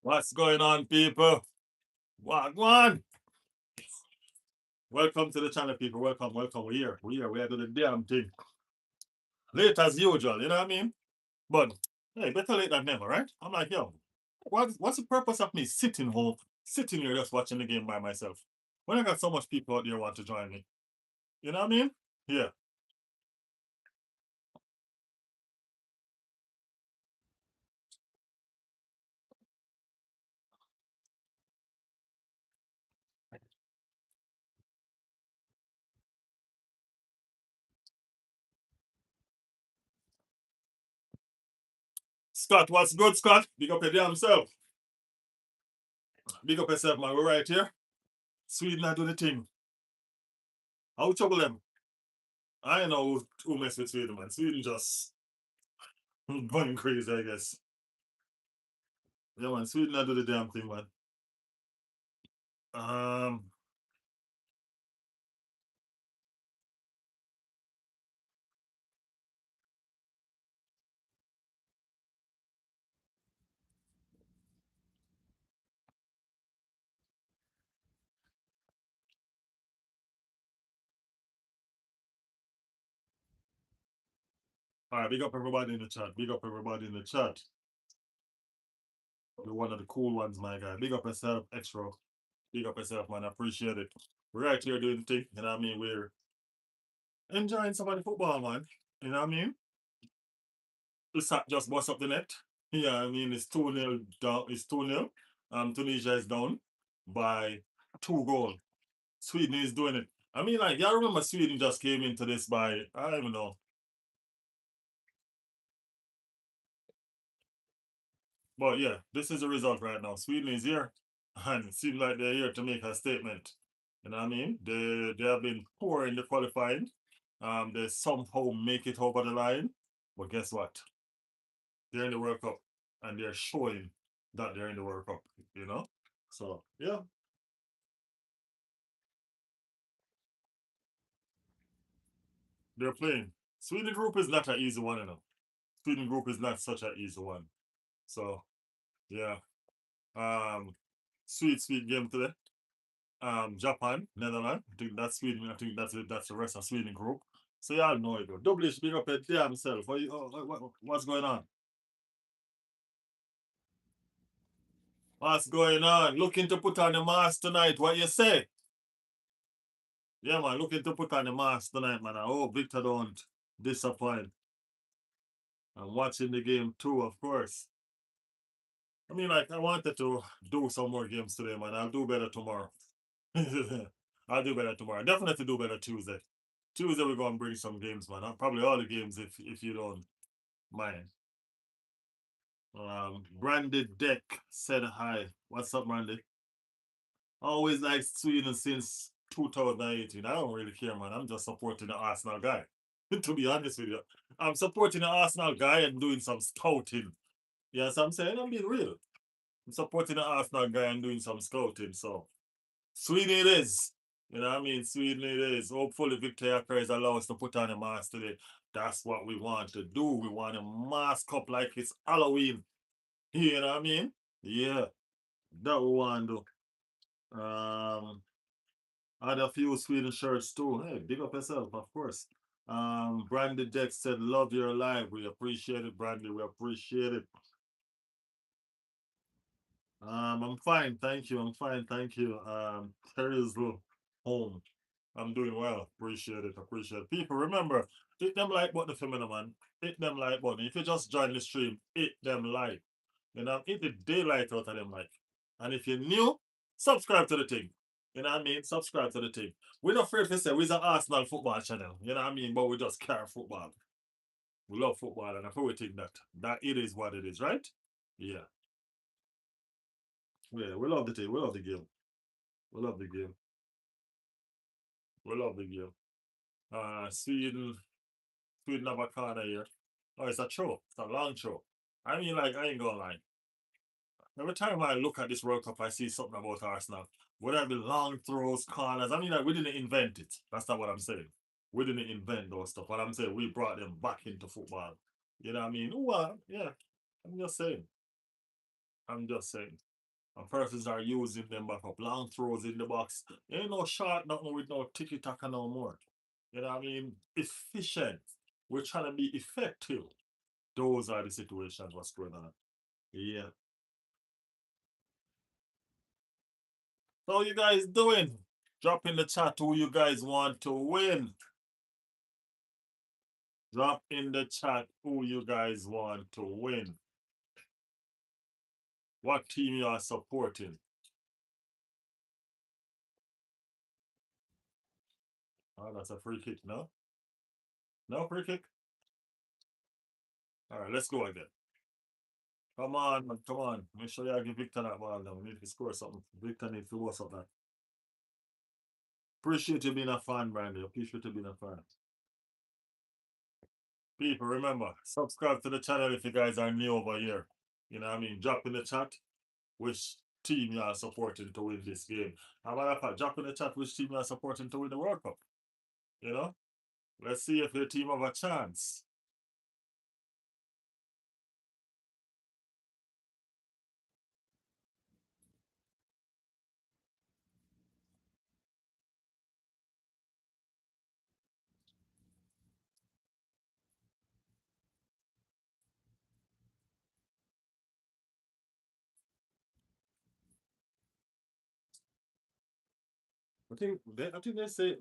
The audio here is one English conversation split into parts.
What's going on, people? Wagwan! Welcome to the channel, people. Welcome, welcome. We're here. We're here. We're doing the damn thing. Late as usual, you know what I mean? But hey, better late than never, right? I'm like, yo, what's the purpose of me sitting home, sitting here just watching the game by myself? When I got so much people out there want to join me. You know what I mean? Yeah. Scott, what's good, Scott? Big up your damn self. Big up yourself, man. We're right here. Sweden, I do the thing. How trouble them? I know who mess with Sweden, man. Sweden just going crazy, I guess. Yeah, man. Sweden, I do the damn thing, man. Um, all right, big up everybody in the chat. Big up everybody in the chat. You're one of the cool ones, my guy. Big up yourself, extra. Big up yourself, man. I appreciate it. We're right here doing the thing. You know what I mean? We're enjoying some of the football, man. You know what I mean? It's not just bust up the net. Yeah, I mean it's 2-0 down. It's 2-0. Tunisia is down by 2 goals. Sweden is doing it. I mean, like, y'all remember Sweden just came into this by I don't even know. But yeah, this is the result right now. Sweden is here, and it seems like they're here to make a statement. You know what I mean? They have been poor in the qualifying. They somehow make it over the line. But guess what? They're in the World Cup, and they're showing that they're in the World Cup. You know? So yeah, they're playing. Sweden group is not an easy one, you know. Sweden group is not such an easy one. So yeah. Um sweet game today. Japan, Netherlands. I think that's Sweden. I think that's the rest of Sweden group. So y'all know it. Double H, big up your damn self. What's going on? What's going on? Looking to put on the mask tonight. What you say? Yeah, man. Looking to put on the mask tonight, man. I hope Victor don't disappoint. I'm watching the game too, of course. I mean, like, I wanted to do some more games today, man. I'll do better tomorrow. I'll do better tomorrow. Definitely do better Tuesday. Tuesday we're gonna bring some games, man. Probably all the games if you don't mind. Branded Deck said hi. What's up, Brandy? Always like Sweden since 2018. I don't really care, man. I'm just supporting the Arsenal guy. To be honest with you, I'm supporting the Arsenal guy and doing some scouting. Yes, I'm saying I'm being real. I'm supporting the Arsenal guy and doing some scouting. So Sweden it is. You know what I mean? Sweden it is. Hopefully Victoria Carries allow us to put on a mask today. That's what we want to do. We want to mask up like it's Halloween. You know what I mean? Yeah, that we want to do. Had a few Sweden shirts too. Hey, big up yourself, of course. Brandy Dex said, love your live. We appreciate it, Brandy. We appreciate it. I'm fine, thank you. I'm fine, thank you. Terry's home. I'm doing well. Appreciate it. Appreciate it. People, remember, hit them like button for me, man. Hit them like button. If you just join the stream, hit them like. You know, hit the daylight out of them like. And if you're new, subscribe to the thing. You know what I mean? Subscribe to the thing. We're not afraid to say we're an Arsenal football channel. You know what I mean? But we just care football. We love football, and I we think that it is what it is, right? Yeah. Yeah, we love the thing. We love the game. We love the game. We love the game. Sweden have a corner here. Oh, it's a show. It's a long show. I mean, like, I ain't gonna lie. Every time I look at this World Cup, I see something about Arsenal. Whether it be long throws, corners. I mean, like, we didn't invent it. That's not what I'm saying. We didn't invent those stuff. What I'm saying, we brought them back into football. You know what I mean? Yeah. I'm just saying. I'm just saying. And persons are using them back up. Long throws in the box. Ain't no short, nothing with no tiki taka no more. You know what I mean? Efficient. We're trying to be effective. Those are the situations what's going on. Yeah. So you guys doing? Drop in the chat who you guys want to win. Drop in the chat who you guys want to win. What team you are supporting. Oh, that's a free kick, no? No free kick? All right, let's go again. Come on, man, come on. Make sure you give Victor that ball now. We need to score something. Victor needs to what's up that. Appreciate you being a fan, Brandy. Appreciate you being a fan. People, remember, subscribe to the channel if you guys are new over here. You know what I mean? Drop in the chat which team you are supporting to win this game. As a matter of fact, drop in the chat which team you are supporting to win the World Cup. You know? Let's see if your team have a chance. I think they say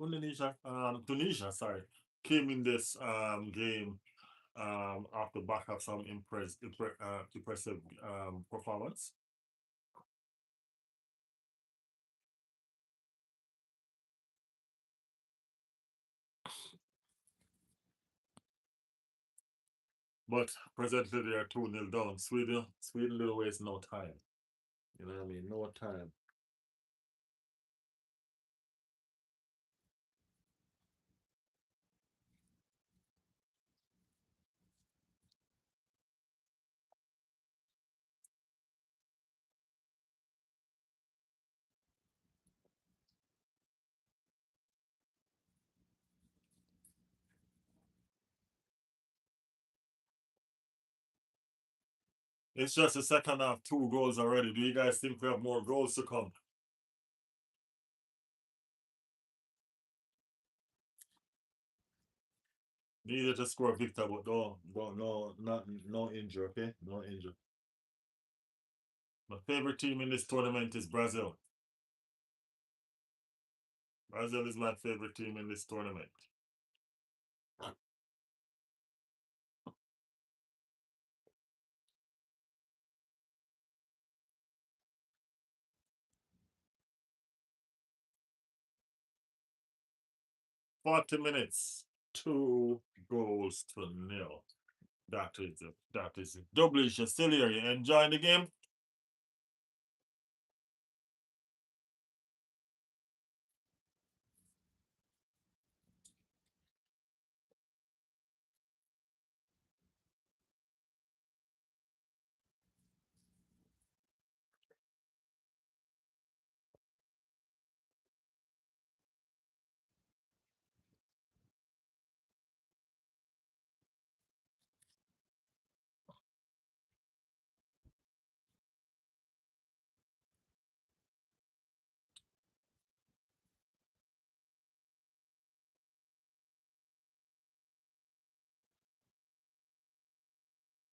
Tunisia, sorry, came in this game off the back of some impressive performance. But presently they are 2-0 down. Sweden little waste no time. You know what I mean? No time. It's just the second half, 2 goals already. Do you guys think we have more goals to come? Needed to score Victor, but no injury, okay? No injury. My favorite team in this tournament is Brazil. Brazil is my favorite team in this tournament. 40 minutes, 2 goals to 0. That is it. That is it. Double you still here. You enjoying the game?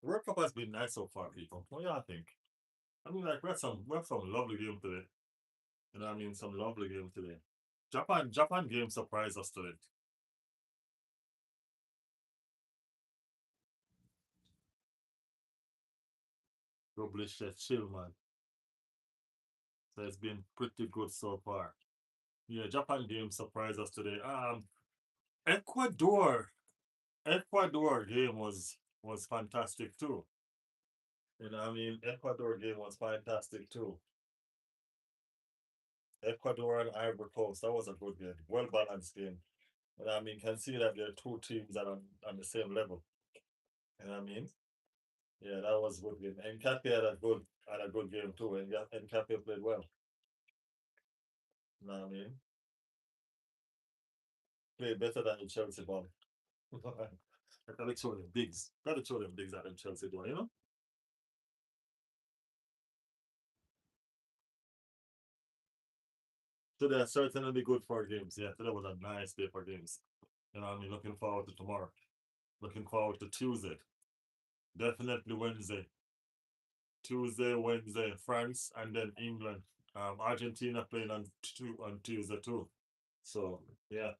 World Cup has been nice so far, people. What do y'all think? I mean, like we have some lovely game today. You know what I mean? Some lovely game today. Japan game surprised us today. Double chill, man. So it's been pretty good so far. Yeah, Japan game surprised us today. Ecuador. Ecuador game was fantastic too. You know what I mean? Ecuador game was fantastic too. Ecuador and Ivory Coast, that was a good game. Well balanced game. You know what I mean? Can see that there are two teams that are on the same level. You know what I mean? Yeah, that was a good game. And Cape had a good game too. And Cape played well. You know what I mean? Played better than the Chelsea ball. I gotta show them bigs. Gotta show them bigs that them Chelsea doing, you know? Today certainly be good for games. Yeah, today was a nice day for games. You know what I mean? Looking forward to tomorrow. Looking forward to Tuesday. Definitely Wednesday. Tuesday, Wednesday, France, and then England. Argentina playing on Tuesday too. So yeah.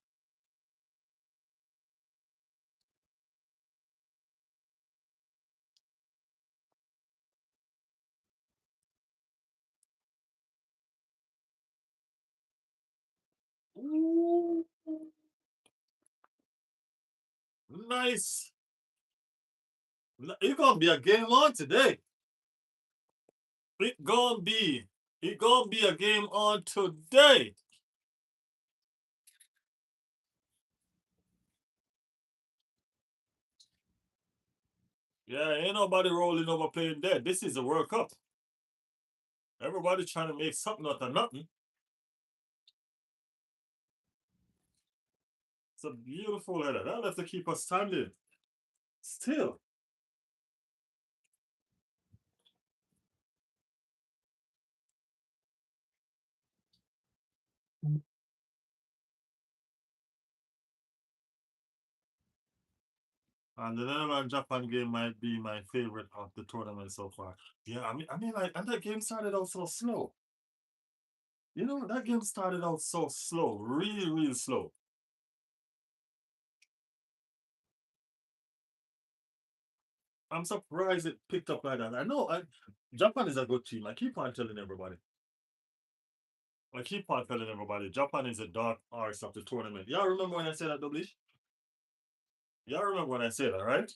Ooh, nice. It's gonna be a game on today. It gonna be. It gonna be a game on today. Yeah, ain't nobody rolling over playing dead. This is a World Cup. Everybody trying to make something out of nothing. It's a beautiful header. That'll have to keep us standing. Still. And the Netherlands Japan game might be my favorite of the tournament so far. Yeah, I mean, like, and that game started out so slow. You know, that game started out so slow, really, really slow. I'm surprised it picked up like that. Japan is a good team. I keep on telling everybody. I keep on telling everybody, Japan is a dark horse of the tournament. Y'all remember when I said that, Double? Y'all remember when I said that, right?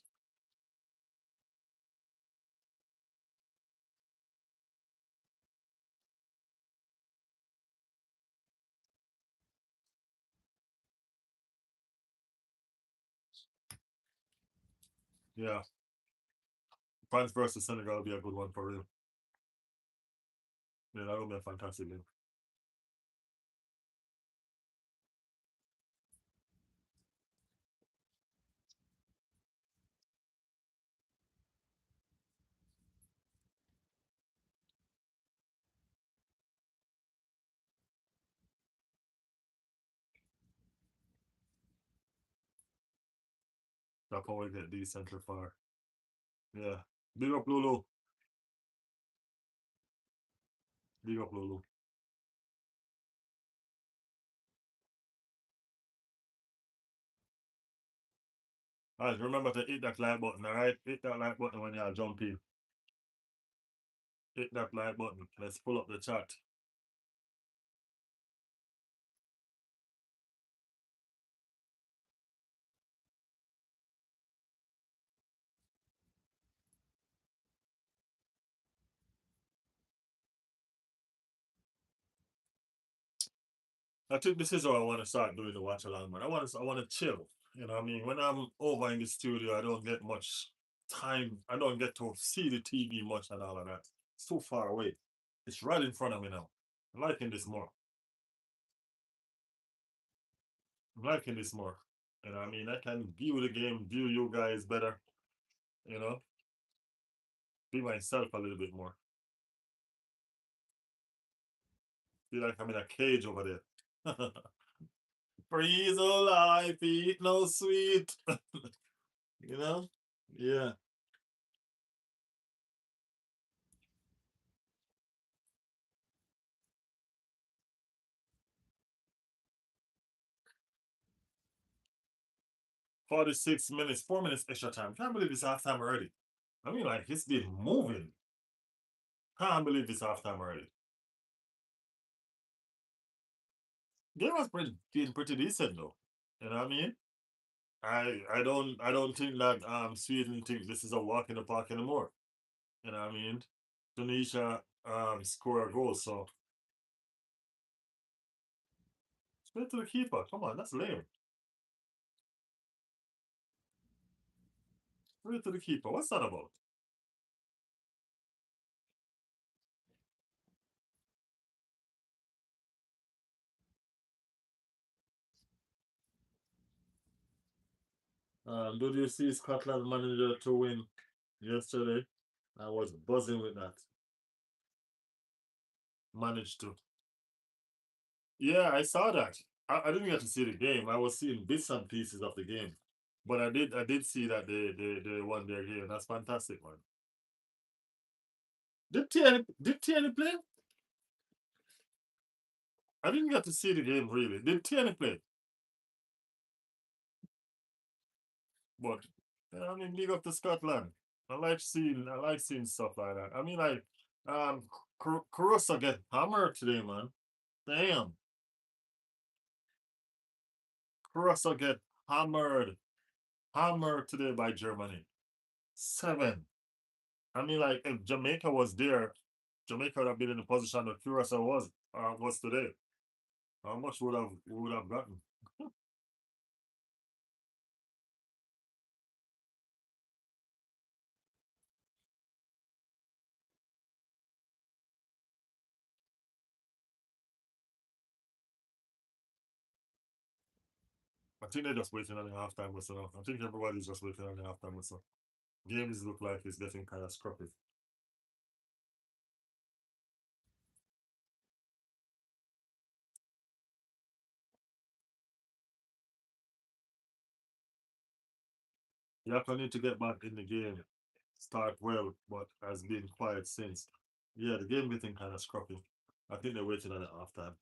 Yeah. France versus Senegal will be a good one for real. Yeah, that will be a fantastic game. Japan will get decent far. Yeah. Big up Lulu. Big up Lulu. Alright, remember to hit that like button, alright? Hit that like button when y'all jump in. Hit that like button. Let's pull up the chat. I think this is how I want to start doing the watch along, man. I want to chill. You know what I mean? When I'm over in the studio, I don't get much time. I don't get to see the TV much and all of that. It's too far away. It's right in front of me now. I'm liking this more. I'm liking this more. You know what I mean? I can view the game, view you guys better, you know, be myself a little bit more. Feel like I'm in a cage over there. Freeze alive, eat no sweet. You know? Yeah. 46 minutes, 4 minutes extra time. Can't believe it's half time already. I mean, like, it's been moving. Can't believe it's half time already. Game was been pretty decent though. You know what I mean? I don't think that Sweden thinks this is a walk in the park anymore. You know what I mean? Tunisia score a goal, so straight to the keeper. Come on, that's lame. Straight to the keeper. What's that about? Did you see Scotland manager to win yesterday? I was buzzing with that. Managed to. Yeah, I saw that. I didn't get to see the game. I was seeing bits and pieces of the game, but I did see that they won their game. That's fantastic, man. Did Tierney play? I didn't get to see the game really. Did Tierney play? But I mean, league up to Scotland. I like seeing stuff like that. I mean, like Caruso get hammered today, man. Damn, Caruso get hammered today by Germany. 7. I mean, like if Jamaica was there, Jamaica would have been in the position that Curacao was today. How much would have gotten? I think they're just waiting on the halftime whistle now. I think everybody's just waiting on the halftime whistle. Games look like it's getting kind of scrappy. Yaka need to get back in the game, start well, but has been quiet since. Yeah, the game getting kind of scrappy. I think they're waiting on the halftime.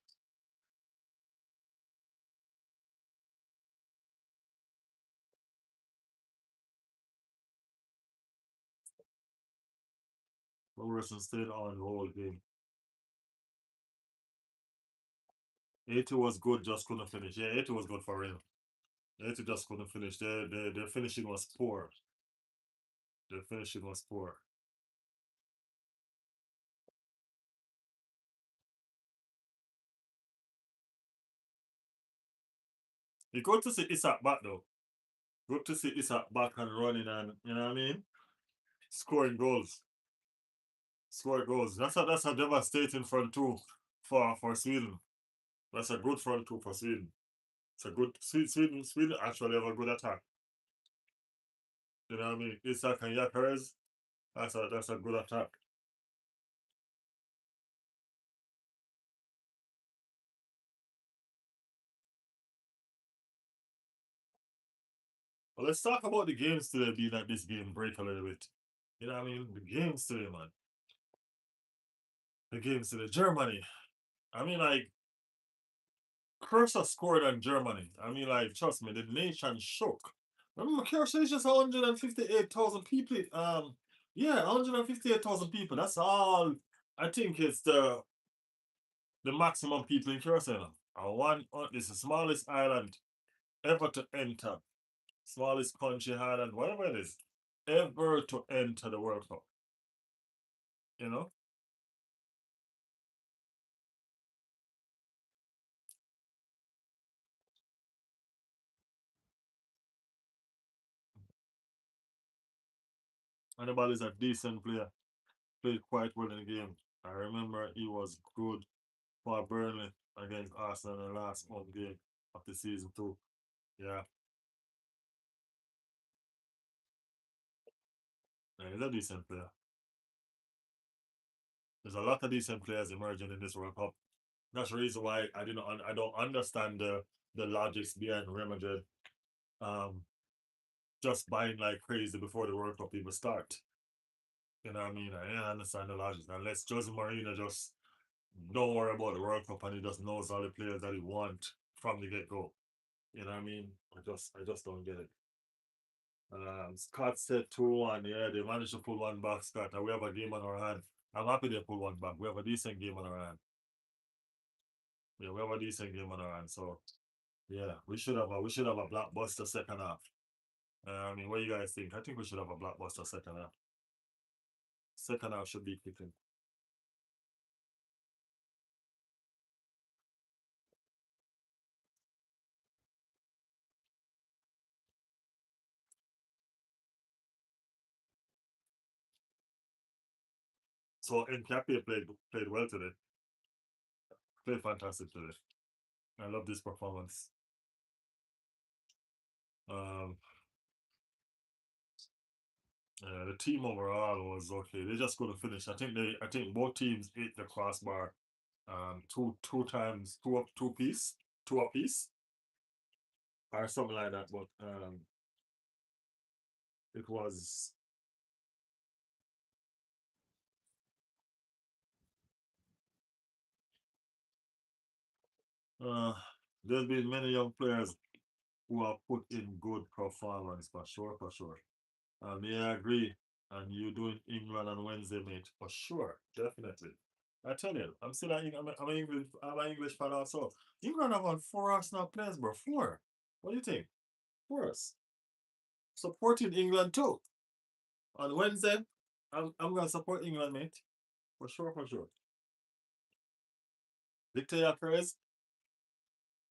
But Wilson stayed on the whole game. 80 was good, just couldn't finish. Yeah, 80 was good for real. 80 just couldn't finish. Their finishing was poor. Their finishing was poor. You good to see Isak back though. Good to see Isak back and running and you know what I mean? Scoring goals. Scoring goals. That's a devastating front two for Sweden. That's a good front two for Sweden. It's a good Sweden actually have a good attack. You know what I mean? Isak and Yakares, that's a good attack. But let's talk about the games today, being that this game break a little bit. You know what I mean? The games today, man. The games today. Germany. I mean, like, Cursor scored on Germany. I mean, like, trust me, the nation shook. Remember, Cursor is just 158,000 people. Yeah, 158,000 people. That's all. I think it's the maximum people in Curacao. It's the smallest island ever to enter, smallest country, island, whatever it is, ever to enter the World Cup. You know, Hannibal is a decent player, played quite well in the game. I remember he was good for Burnley against Arsenal in the last home game of the season too. Yeah, yeah, he's a decent player. There's a lot of decent players emerging in this World Cup. That's the reason why I don't understand the logics behind Real Madrid um just buying like crazy before the World Cup even start. You know what I mean? I don't understand the logic. Unless Jose Mourinho just don't worry about the World Cup and he just knows all the players that he want from the get go. You know what I mean? I just don't get it. Scott said 2-1. Yeah, they managed to pull one back, Scott. And we have a game on our hand. I'm happy they pull one back. We have a decent game on our hand. Yeah, we have a decent game on our hand. So yeah, we should have a blockbuster second half. I mean, what do you guys think? I think we should have a blockbuster second half. Second half should be kicking. So Nkapie played well today. Played fantastic today. I love this performance. Um, the team overall was okay. They just couldn't finish. I think both teams hit the crossbar two times two piece, two apiece, or something like that. But it was uh, there's been many young players who have put in good performance for sure, for sure. Yeah, I agree. And you doing England on Wednesday, mate, for sure, definitely. I tell you, I'm still I'm an English fan also. England have won four Arsenal players, bro. Four. What do you think? Four. Supporting England too. On Wednesday, I'm gonna support England, mate. For sure, for sure. Victoria Perez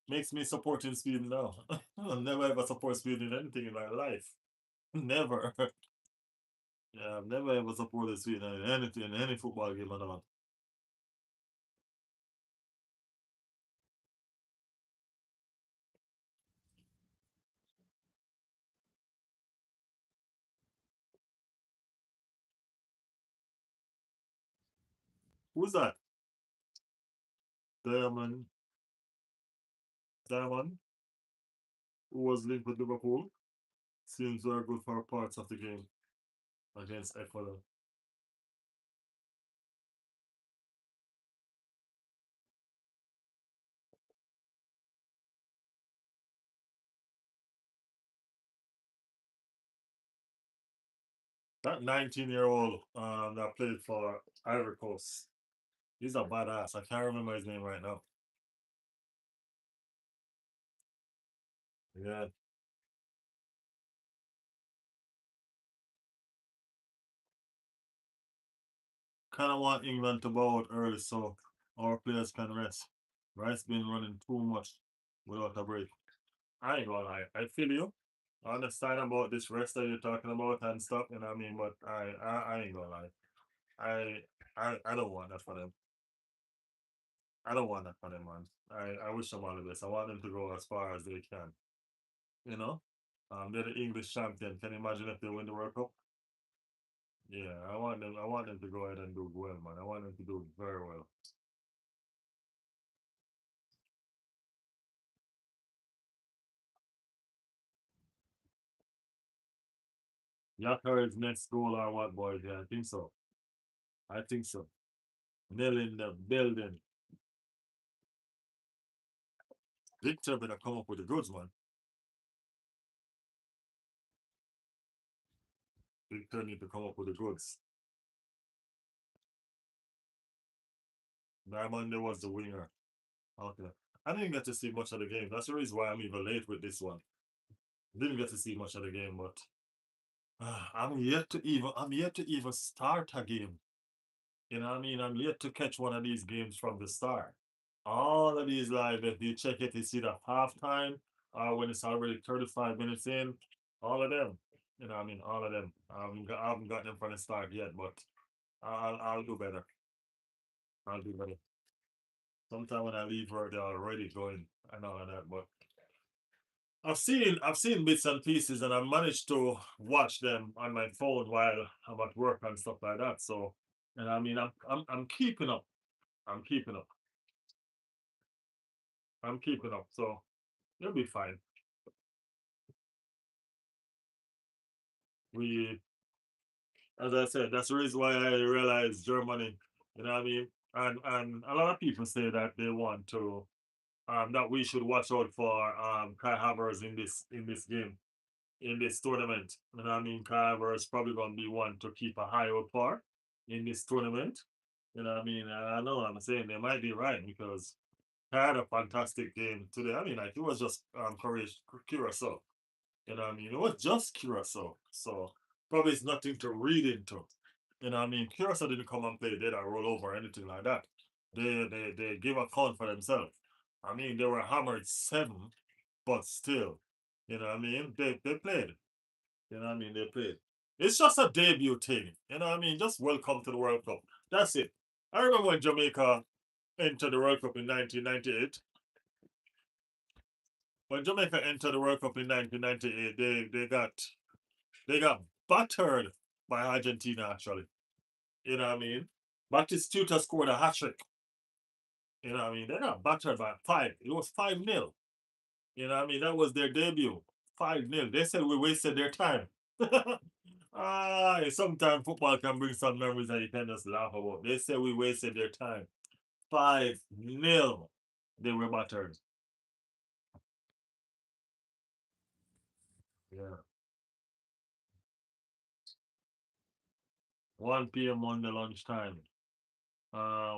makes me supporting Sweden now. I've never ever support Sweden in anything in my life. Never. Yeah, I've never ever supported Sweden in anything, in any football game at all. Who's that? Diamond, Diamond, who was linked with Liverpool, seems very good for parts of the game against Ecuador. That 19-year-old that played for Ivory Coast, he's a badass. I can't remember his name right now. Yeah, kind of want England to bow out early so our players can rest. Rice been running too much without a break. I ain't gonna lie. I feel you. I understand about this rest that you're talking about and stuff, you know what I mean? But I ain't gonna lie. I don't want that for them. I don't want that for them, man. I wish them all the best. I want them to go as far as they can. You know? They're the English champion. Can you imagine if they win the World Cup? Yeah, I want them to go ahead and do well, man. I want them to do very well. Yakar's next goal or what, boys? Yeah, I think so. I think so. Nil in the building. Victor better come up with the goods, man. Victor need to come up with the goods. Diamond was the winger. Okay. I didn't get to see much of the game. That's the reason why I'm even late with this one. Didn't get to see much of the game, but I'm yet to even start a game. You know what I mean? I'm yet to catch one of these games from the start. All of these live, if you check it, it's either halftime or when it's already 35 minutes in. All of them. You know what I mean? All of them. I haven't got them from the start yet, but I'll do better. I'll do better. Sometime when I leave work, they're already going and all of that. But I've seen bits and pieces, and I managed to watch them on my phone while I'm at work and stuff like that. So, and I mean, I'm keeping up. I'm keeping up. I'm keeping up. So you'll be fine. We, as I said, that's the reason why I realized Germany. You know what I mean? And a lot of people say that they want to that we should watch out for Kai Havertz in this game, in this tournament. You know what I mean? Kai Havertz probably gonna be one to keep a high up for in this tournament. You know what I mean? I know what I'm saying they might be right because I had a fantastic game today. I mean, like it was just courage Curacao. You know what I mean? It was just Curacao. So probably it's nothing to read into. You know what I mean? Curacao didn't come and play dead or roll over or anything like that. They give a count for themselves. I mean, they were hammered seven, but still, you know what I mean? They played. You know what I mean? They played. It's just a debut thing. You know what I mean? Just welcome to the World Cup. That's it. I remember when Jamaica entered the World Cup in 1998. When Jamaica entered the World Cup in 1998, they got battered by Argentina. Actually, you know what I mean? Batistuta scored a hat trick. You know what I mean? They got battered by five. It was 5-0. You know what I mean? That was their debut. 5-0. They said we wasted their time. Sometimes football can bring some memories that you can just laugh about. They said we wasted their time. 5-0. They were battered. Yeah. 1 p.m. on the lunchtime.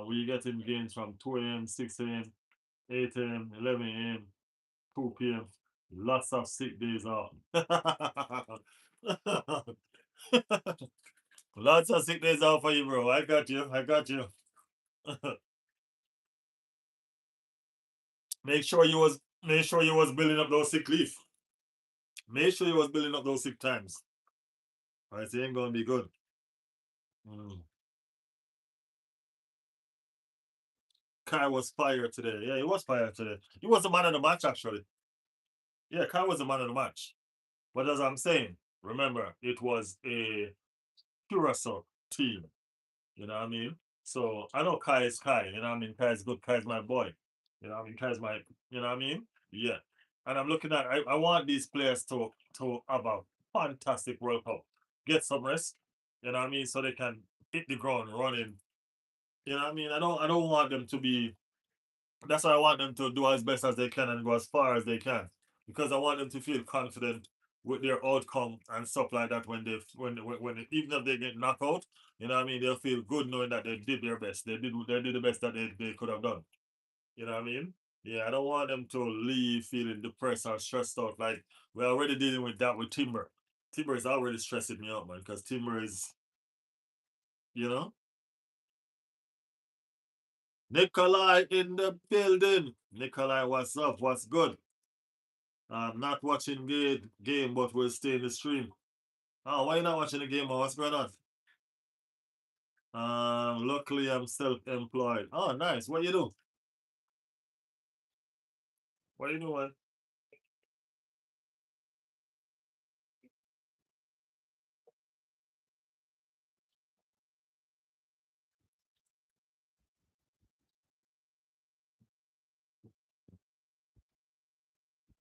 We getting games from 2 a.m., 6 a.m., 8 a.m., 11 a.m., 2 p.m. Lots of sick days off. Lots of sick days off for you, bro. I got you. I got you. Make sure you was building up those sick leave. Make sure you was building up those sick times. Or it ain't gonna be good. Mm. Kai was fired today. Yeah, he was fired today. He was the man of the match, actually. Yeah, Kai was the man of the match. But as I'm saying, remember, it was a Curacao team. You know what I mean? So I know Kai is Kai. You know what I mean? Kai is good. Kai is my boy. You know what I mean? Kai is my. You know what I mean? Yeah. And I'm looking at. I want these players to have a fantastic World Cup. Get some rest. You know what I mean? So they can hit the ground running. You know what I mean? I don't want them to be. That's why I want them to do as best as they can and go as far as they can, because I want them to feel confident with their outcome and stuff like that even if they get knocked out, you know what I mean, they'll feel good knowing that they did their best. They did the best that they could have done. You know what I mean? Yeah, I don't want them to leave feeling depressed or stressed out. Like we're already dealing with that with Timber. Timber is already stressing me out, man, because Timber is, you know. Nikolai in the building. Nikolai, what's up? What's good? I'm not watching game, but we'll stay in the stream. Oh, why you not watching the game? What's going on? Luckily I'm self-employed. Oh, nice. What you do? What you doing?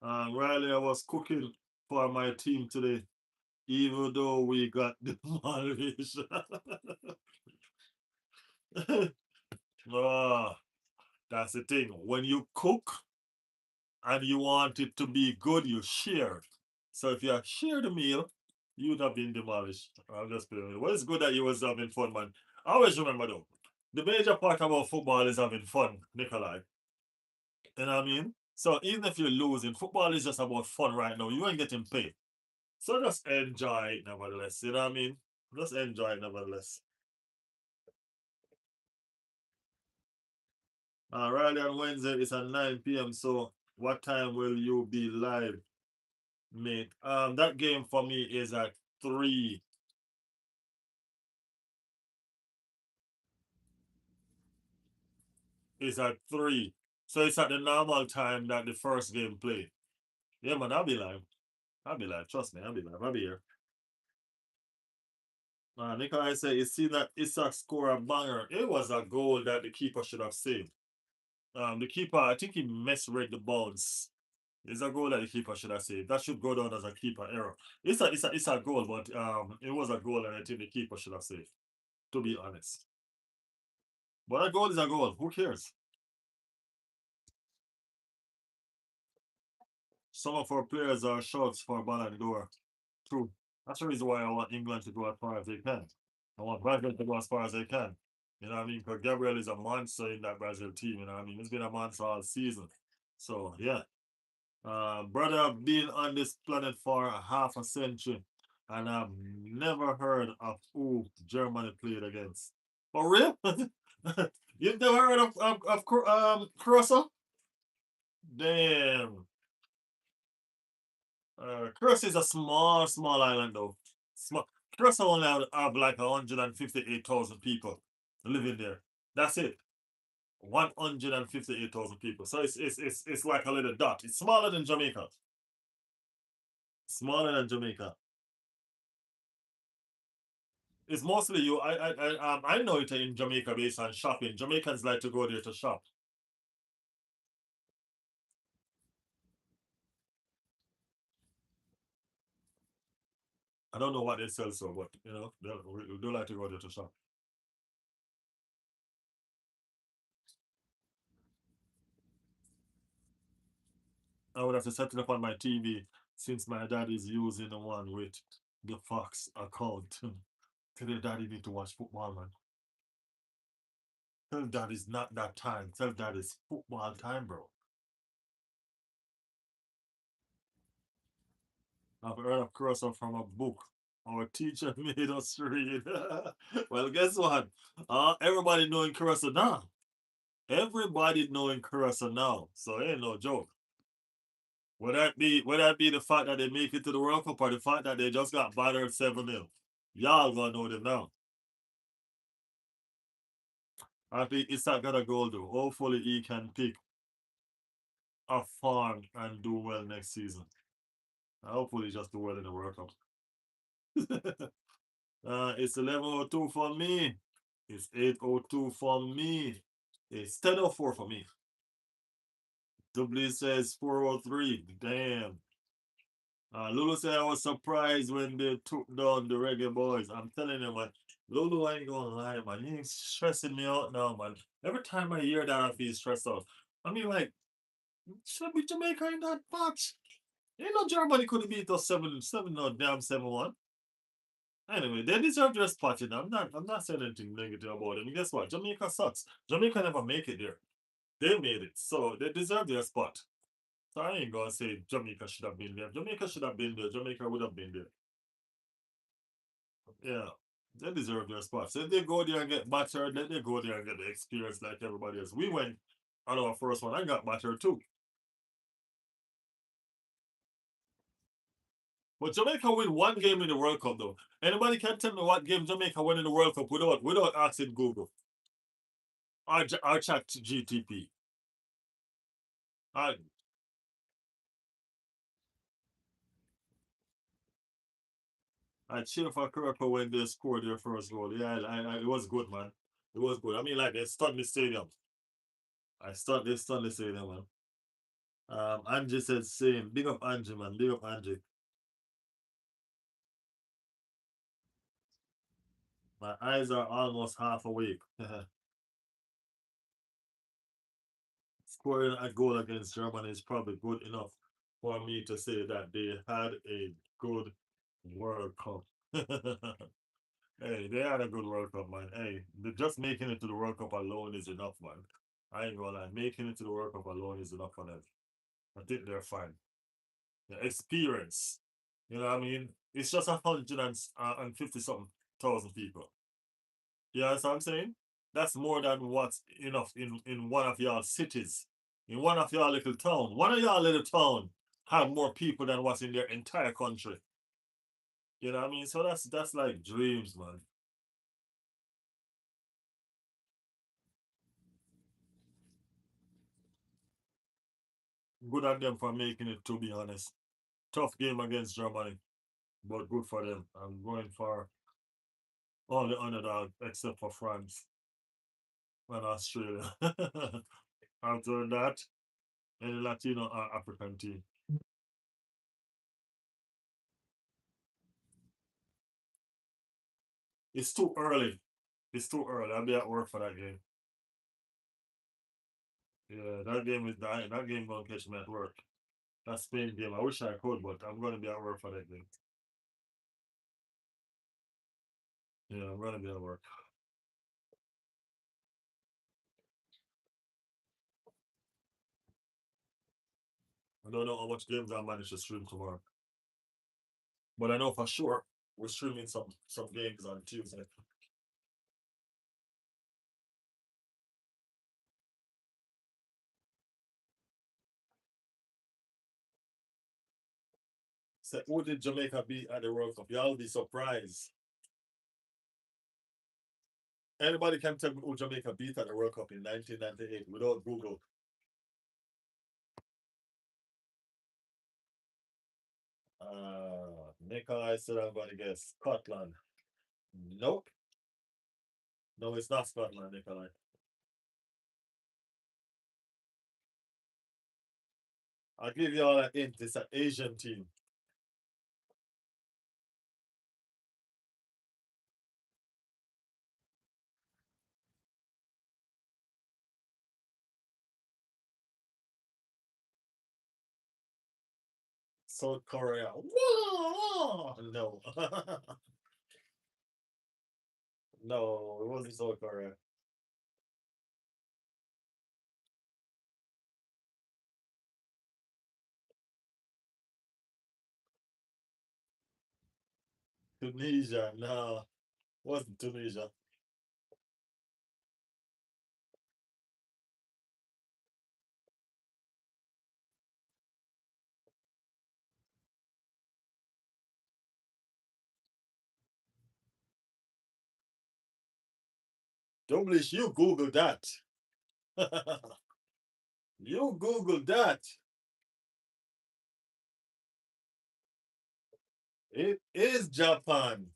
Riley, I was cooking for my team today, even though we got demolished. Ah, that's the thing. When you cook and you want it to be good, you share. So if you share the meal, you'd have been demolished. I'm just playing. Well, it's good that you was having fun, man. I always remember though, the major part about football is having fun, Nikolai. You know what I mean? So even if you're losing, football is just about fun right now. You ain't getting paid. So just enjoy it nevertheless. You know what I mean? Just enjoy it nevertheless. Riley, on Wednesday it's at 9 p.m. So what time will you be live, mate? That game for me is at 3. Is at 3. So it's at the normal time that the first game played. Yeah, man, I'll be live. I'll be live. Trust me, I'll be live. I'll be here. Nikolai said, you see that Isak score a banger. It was a goal that the keeper should have saved. The keeper, I think he misread the bounce. It's a goal that the keeper should have saved. That should go down as a keeper error. It's a goal, but it was a goal, and I think the keeper should have saved. To be honest, but a goal is a goal. Who cares? Some of our players are shorts for Ballon d'Or. True. That's the reason why I want England to go as far as they can. I want Brazil to go as far as they can. You know what I mean? Because Gabriel is a monster in that Brazil team. You know what I mean? He's been a monster all season. So yeah. Brother, I've been on this planet for a half a century, and I've never heard of who Germany played against. For real? You've never heard of Curacao? Damn. Curacao is a small, small island, though. Small. Curacao only have like 158,000 people living there. That's it. 158,000 people. So it's like a little dot. It's smaller than Jamaica. Smaller than Jamaica. It's mostly you. I know it in Jamaica based on shopping. Jamaicans like to go there to shop. I don't know what they sell so, but you know, we do like to go there to shop. I would have to set it up on my TV since my dad is using the one with the Fox account. Tell your daddy need to watch football, man. Tell dad it's not that time. Tell dad it's football time, bro. I've heard of croissant from a book. Our teacher made us read. Well, guess what? Everybody knowing croissant now. Everybody knowing croissant now. So ain't no joke. Would that be the fact that they make it to the World Cup or the fact that they just got battered 7-0? Y'all gonna know them now. I think Isak got a goal though. Hopefully he can pick a farm and do well next season. Hopefully just do well in the World Cup. It's 11:02 for me. It's 8:02 for me. It's 10:04 for me. Dublin says 4:03. Damn. Lulu said I was surprised when they took down the reggae boys. I'm telling you, man. Lulu ain't gonna lie, man. He's stressing me out now, man. Every time I hear that, I feel stressed out. I mean, like, should be Jamaica in that match. You know, Germany could have beat us 7-7, no damn 7-1. Anyway, they deserve their spot, you know. I'm not saying anything negative about them. Guess what? Jamaica sucks. Jamaica never make it there. They made it. So they deserve their spot. So I ain't gonna say Jamaica should have been there. Jamaica should have been there. Jamaica would have been there. Yeah. They deserve their spot. So if they go there and get battered, then they go there and get the experience like everybody else. We went on our first one and got battered too. But Jamaica win one game in the World Cup though. Anybody can tell me what game Jamaica won in the World Cup without asking Google. Our chat GTP. I I cheer for Kirkland when they scored their first goal. Yeah, it was good, man. It was good. I mean, like they stunned the stadium. They stunned the stadium, man. Angie said same. Big up Angie, man. Big up Angie. My eyes are almost half awake. Scoring a goal against Germany is probably good enough for me to say that they had a good World Cup. Hey, they had a good World Cup, man. Hey, just making it to the World Cup alone is enough, man. I ain't gonna lie. Making it to the World Cup alone is enough for them. I think they're fine. The experience. You know what I mean? It's just 150 something thousand people. You know what I'm saying? That's more than what's enough in one of y'all cities. In one of y'all little town. One of y'all little town have more people than what's in their entire country. You know what I mean? So that's like dreams, man. Good on them for making it, to be honest. Tough game against Germany, but good for them. I'm going for all the underdog except for France and Australia. After that, any Latino or African team. It's too early. It's too early. I'll be at work for that game. Yeah, that game gonna catch me at work. That Spain game. I wish I could, but I'm gonna be at work for that game. Yeah, I'm gonna be at work. I don't know how much games I manage to stream tomorrow, but I know for sure we're streaming some games on Tuesday. So who did Jamaica beat at the World Cup? Y'all be surprised. Anybody can tell me who Jamaica beat at the World Cup in 1998 without Google. Nikolai said I'm gonna guess Scotland. Nope. No, it's not Scotland, Nikolai. I'll give you all a hint. It's an Asian team. South Korea. Whoa! No. No, it wasn't South Korea. Tunisia, no. Wasn't Tunisia. Doublish, you Google that. You Google that. It is Japan.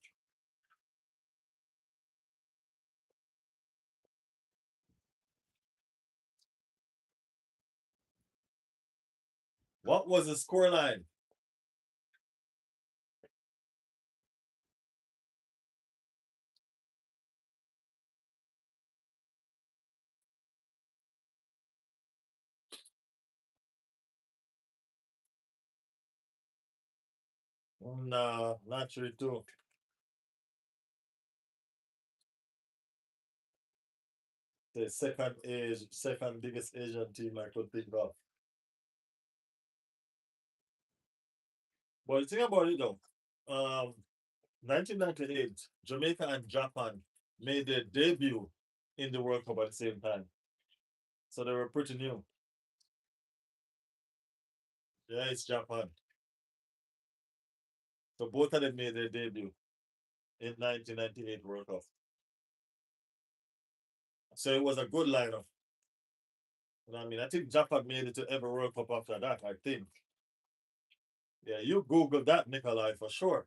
What was the scoreline? No, not true too. The second biggest Asian team I could think of. But the thing about it though, 1998, Jamaica and Japan made their debut in the World Cup at the same time. So they were pretty new. Yeah, it's Japan. So both of them made their debut in 1998 World Cup. So it was a good lineup. You know what I mean? I think Japan made it to every World Cup after that, I think. Yeah, you Google that, Nikolai, for sure.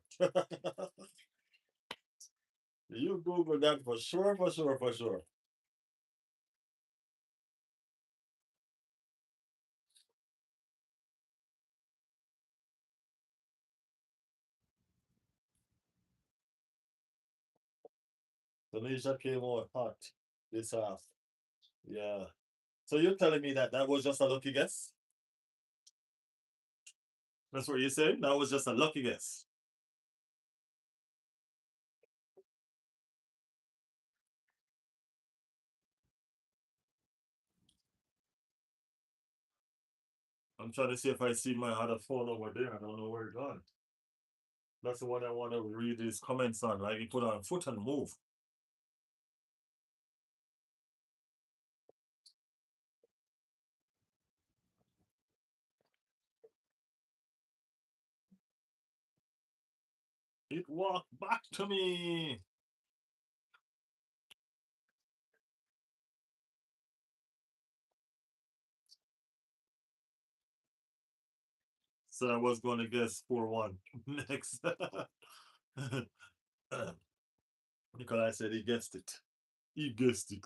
You Google that for sure, for sure, for sure. Tunisia came out hot this half. Yeah. So you're telling me that that was just a lucky guess? That's what you're saying? That was just a lucky guess. I'm trying to see if I see my other phone over there. I don't know where it gone. That's the one I want to read his comments on. Like he put on foot and move. It walked back to me. So I was going to guess 4-1 next. Nikolai said he guessed it. He guessed it.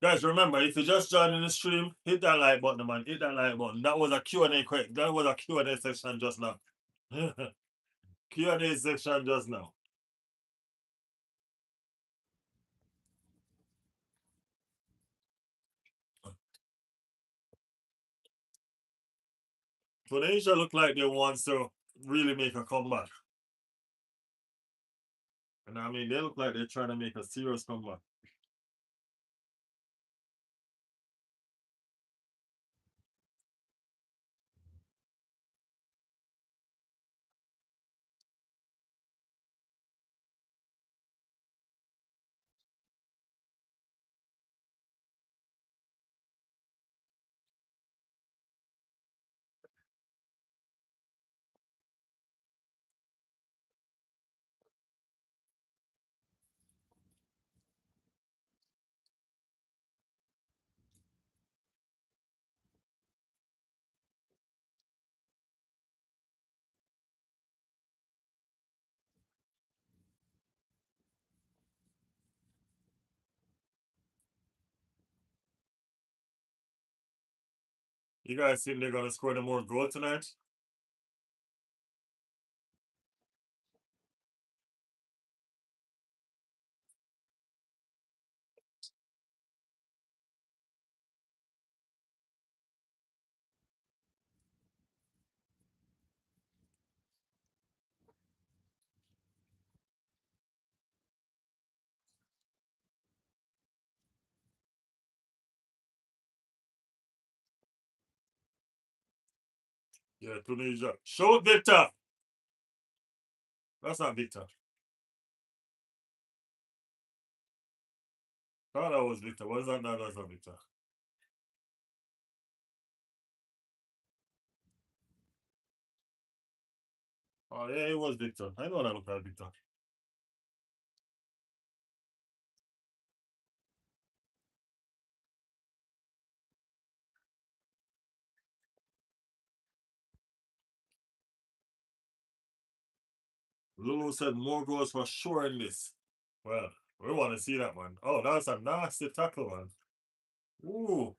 Guys, remember, if you just joined in the stream, hit that like button, man. Hit that like button. That was a Q&A quick. That was a Q&A section just now. Q&A section just now. Tunisia look like they want to really make a comeback. And I mean, they look like they're trying to make a serious comeback. You guys think they're gonna score the more goal tonight? Yeah, Tunisia. Show Victor. That's not Victor. Thought that was Victor. What is that? No, that's not Victor. Oh yeah, it was Victor. I know that looked like Victor. Lulu said more goals for sure in this. Well, we want to see that one. Oh, that's a nasty tackle, man. Ooh.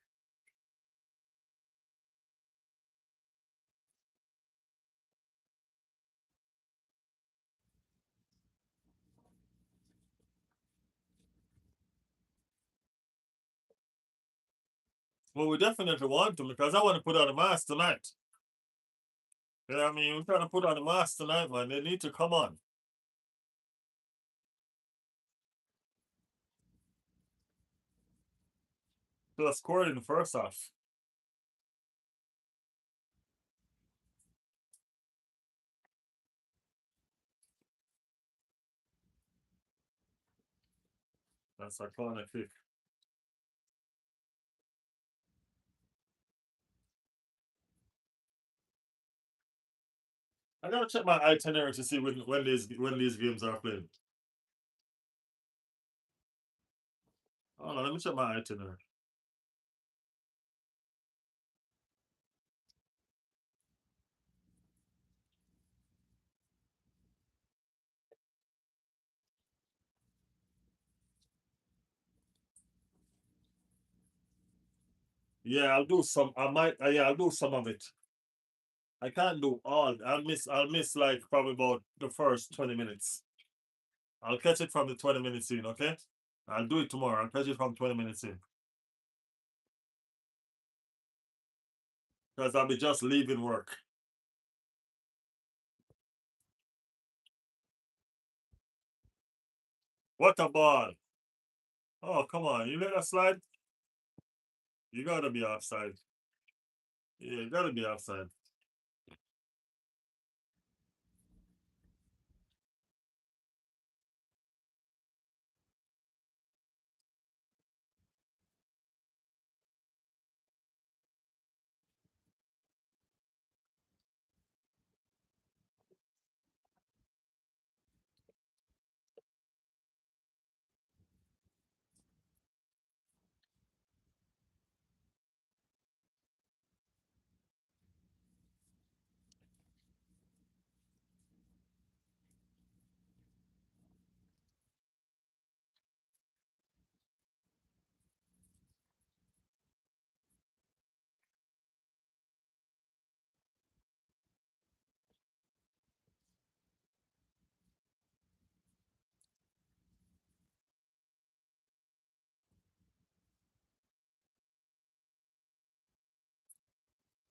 Well, we definitely want to because I want to put on a mask tonight. You know what I mean? We're trying to put on a mask tonight, man. They need to come on. Should have scored in the first half. That's a corner kick. I gotta check my itinerary to see when these games are played. Hold on, let me check my itinerary. Yeah, I'll do some. I might. Yeah, I'll do some of it. I can't do all. I'll miss like probably about the first 20 minutes. I'll catch it from the 20 minutes in. Okay. I'll do it tomorrow. I'll catch it from 20 minutes in because I'll be just leaving work. What a ball! Oh come on, you let that slide. You gotta be offside. Yeah, you gotta be offside.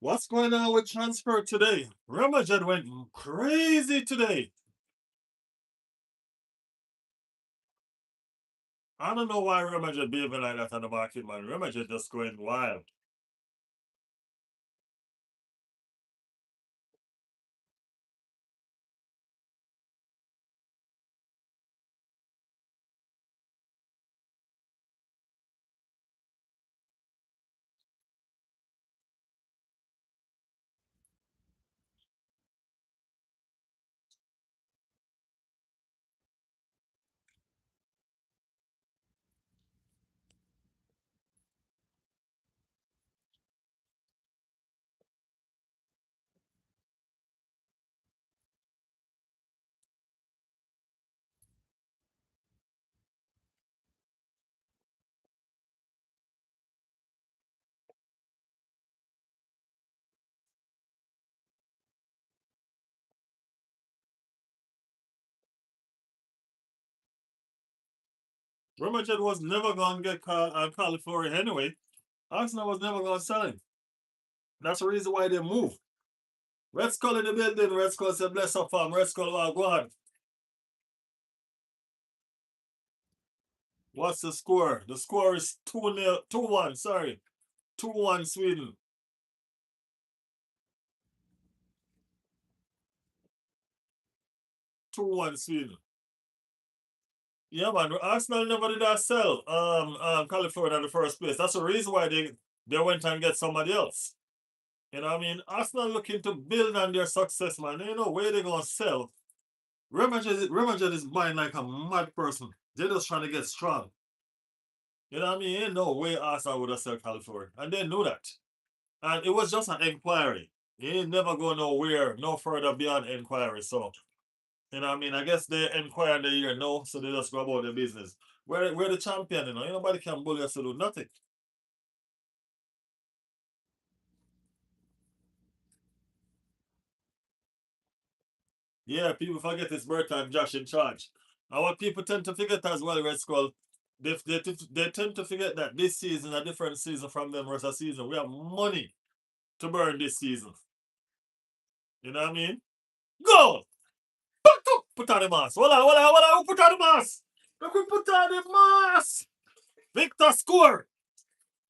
What's going on with transfer today? Real Madrid went crazy today. I don't know why Real Madrid behaving like that on the market, man. Real Madrid just going wild. Real Madrid was never going to get Califury anyway. Arsenal was never going to sell him. That's the reason why they moved. Red Skull in the building. Red Skull said, bless up, fam. Red Skull, go on. What's the score? The score is 2-0, 2-1, sorry. 2-1 Sweden. 2-1 Sweden. Yeah, man. Arsenal never did that sell California in the first place. That's the reason why they went and get somebody else. You know what I mean? Arsenal looking to build on their success, man. They know where they're gonna sell. Real Madrid is buying like a mad person. They're just trying to get strong. You know what I mean? Ain't no way Arsenal would have sold California. And they knew that. And it was just an inquiry. It ain't never go nowhere, no further beyond inquiry. So, you know what I mean? I guess they inquire in the year no, so they just go about their business. We're the champion, you know. Ain't nobody can bully us to do nothing. Yeah, people forget it's Bertrand and Josh in charge. And what people tend to forget as well, Red Skull, they tend to forget that this season a different season from them rest of season. We have money to burn this season. You know what I mean? Go! Put on the mask. Hold on, put on the mask. Look, we put on the mask. Victor score.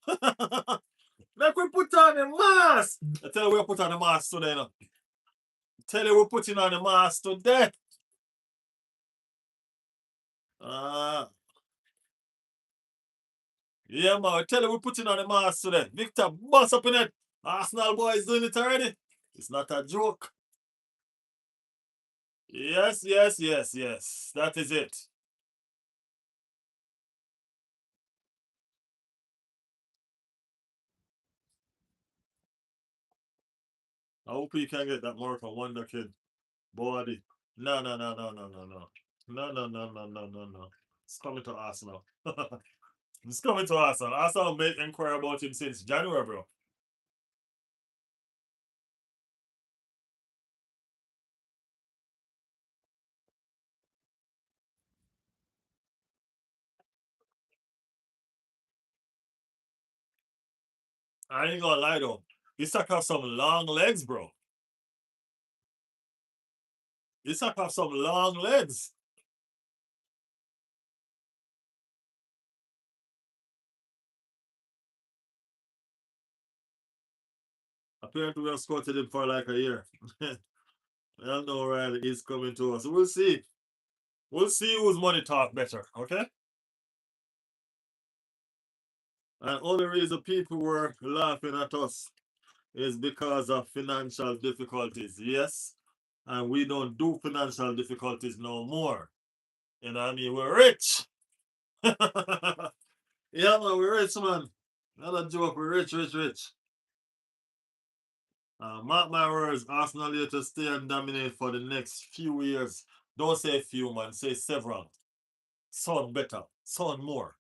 Like we put on the mask. I tell you we put on the mask today. No? Tell you we're putting on the mask today. Uh, yeah, man. I tell you we're putting on the mask today. Victor, bust up in it. Arsenal boys doing it already. It's not a joke. Yes, yes, yes, yes. That is it. I hope he can get that Morocco Wonder Kid body. No, no, no, no, no, no, no. No, no, no, no, no, no, no. It's coming to Arsenal. It's coming to Arsenal. Arsenal made inquiry about him since January, bro. I ain't gonna lie though. Isak have some long legs, bro. Isak have some long legs. Apparently, we have scouted him for like a year. I don't know, Riley. He's coming to us. We'll see. We'll see whose money talk better, okay? And only reason people were laughing at us is because of financial difficulties. Yes. And we don't do financial difficulties no more. You know what I mean? We're rich. Yeah, man, we're rich, man. Not a joke. We're rich, rich, rich. Mark my words, Arsenal here to stay and dominate for the next few years. Don't say few, man. Say several. Sound better. Sound more.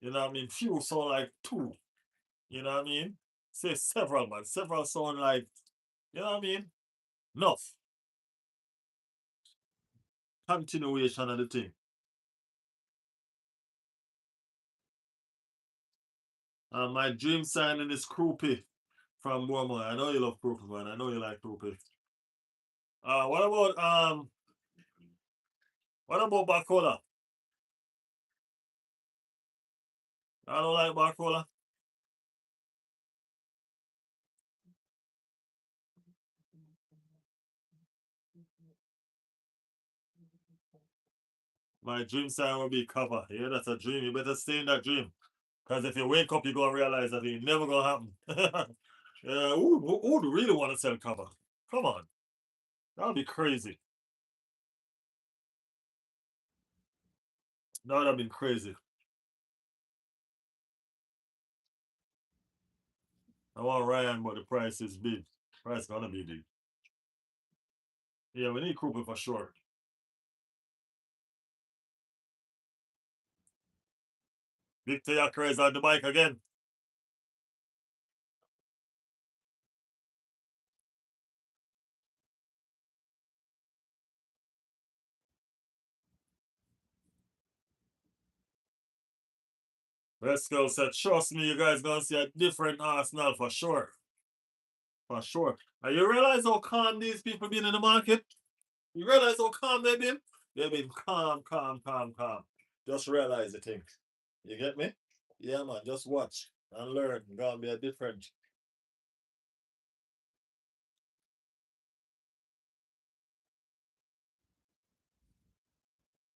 You know what I mean? Few sound like two. You know what I mean? Say several, man. Several sound like, you know what I mean? Enough. Continuation of the thing. My dream signing is Krupi from Bournemouth. I know you love Krupi, man. I know you like Krupi. Uh, what about um what about Barcola? I don't like Barcola. My dream sign will be cover. Yeah, that's a dream. You better stay in that dream. Because if you wake up, you're gonna realize that it never gonna happen. Yeah, who would really want to sell cover? Come on. That would be crazy. That would have been crazy. I want Ryan, but the price is big. Price gonna be big. Yeah, we need Cooper for sure. Victor Yakra is on the bike again. Rescal said, trust me, you guys gonna see a different Arsenal for sure. For sure. And you realize how calm these people been in the market? You realize how calm they've been? They've been calm, calm, calm, calm. Just realize the thing. You get me? Yeah, man. Just watch and learn. Gonna be a different.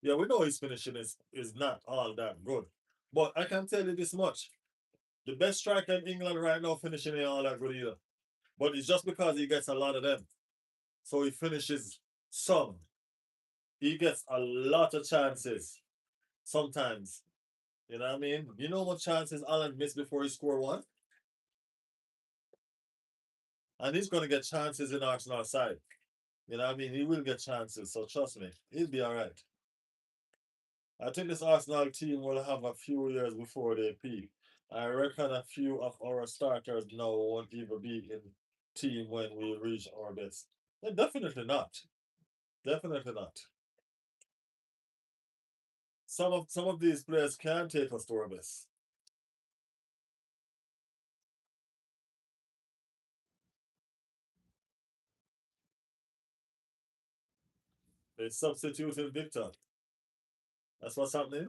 Yeah, we know his finishing is not all that good. But I can tell you this much. The best striker in England right now finishing ain't all that good either. But it's just because he gets a lot of them. So he finishes some. He gets a lot of chances sometimes. You know what I mean? You know what chances Alan missed before he scored one? And he's going to get chances in Arsenal side. You know what I mean? He will get chances. So trust me, he'll be all right. I think this Arsenal team will have a few years before they peak. I reckon a few of our starters now won't even be in team when we reach our best. Definitely not. Definitely not. Some of these players can take us to our best. They substituting Victor. That's what's happening.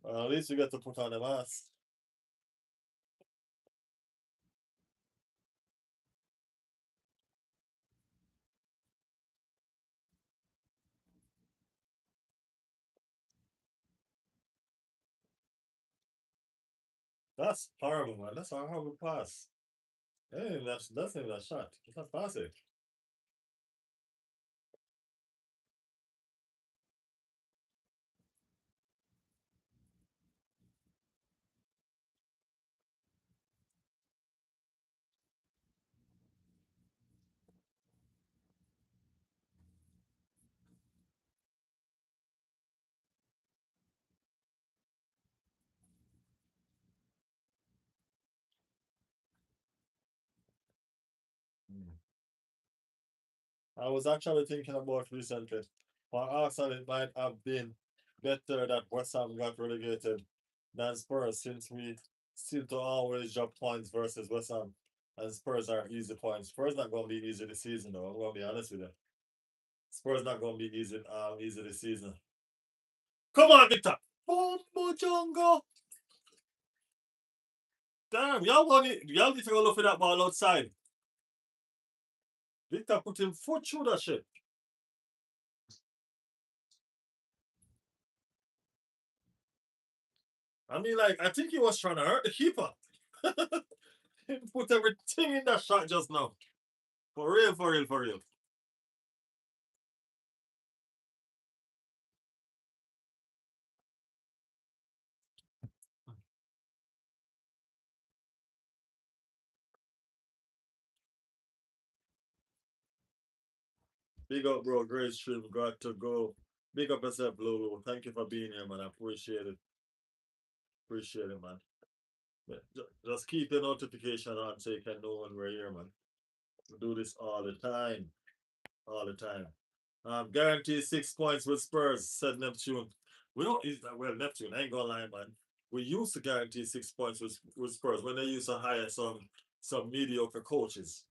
At least you get to put on a mask. That's horrible, man. That's a horrible pass. Hey, that's not even a shot. It's not passing. Mm. I was actually thinking about recently. For Arsenal, it might have been better that West Ham got relegated than Spurs since we seem to always drop points versus West Ham. And Spurs are easy points. Spurs not going to be easy this season, though. I'm going to be honest with you. Spurs not going to be easy this season. Come on, Victor. Bombo Jungle. Damn, y'all need to go look for that ball outside. Victor put him foot through that shit. I mean, like, I think he was trying to hurt the keeper. He put everything in that shot just now. For real, for real, for real. Big up, bro. Great stream. Got to go. Big up yourself, Lulu. Thank you for being here, man. I appreciate it. Appreciate it, man. Yeah, just keep your notification on so you can know when we're here, man. We do this all the time. All the time. Guarantee 6 points with Spurs, said Neptune. We don't use that well, Neptune. I ain't gonna lie, man. We used to guarantee 6 points with Spurs when they used to hire some mediocre coaches.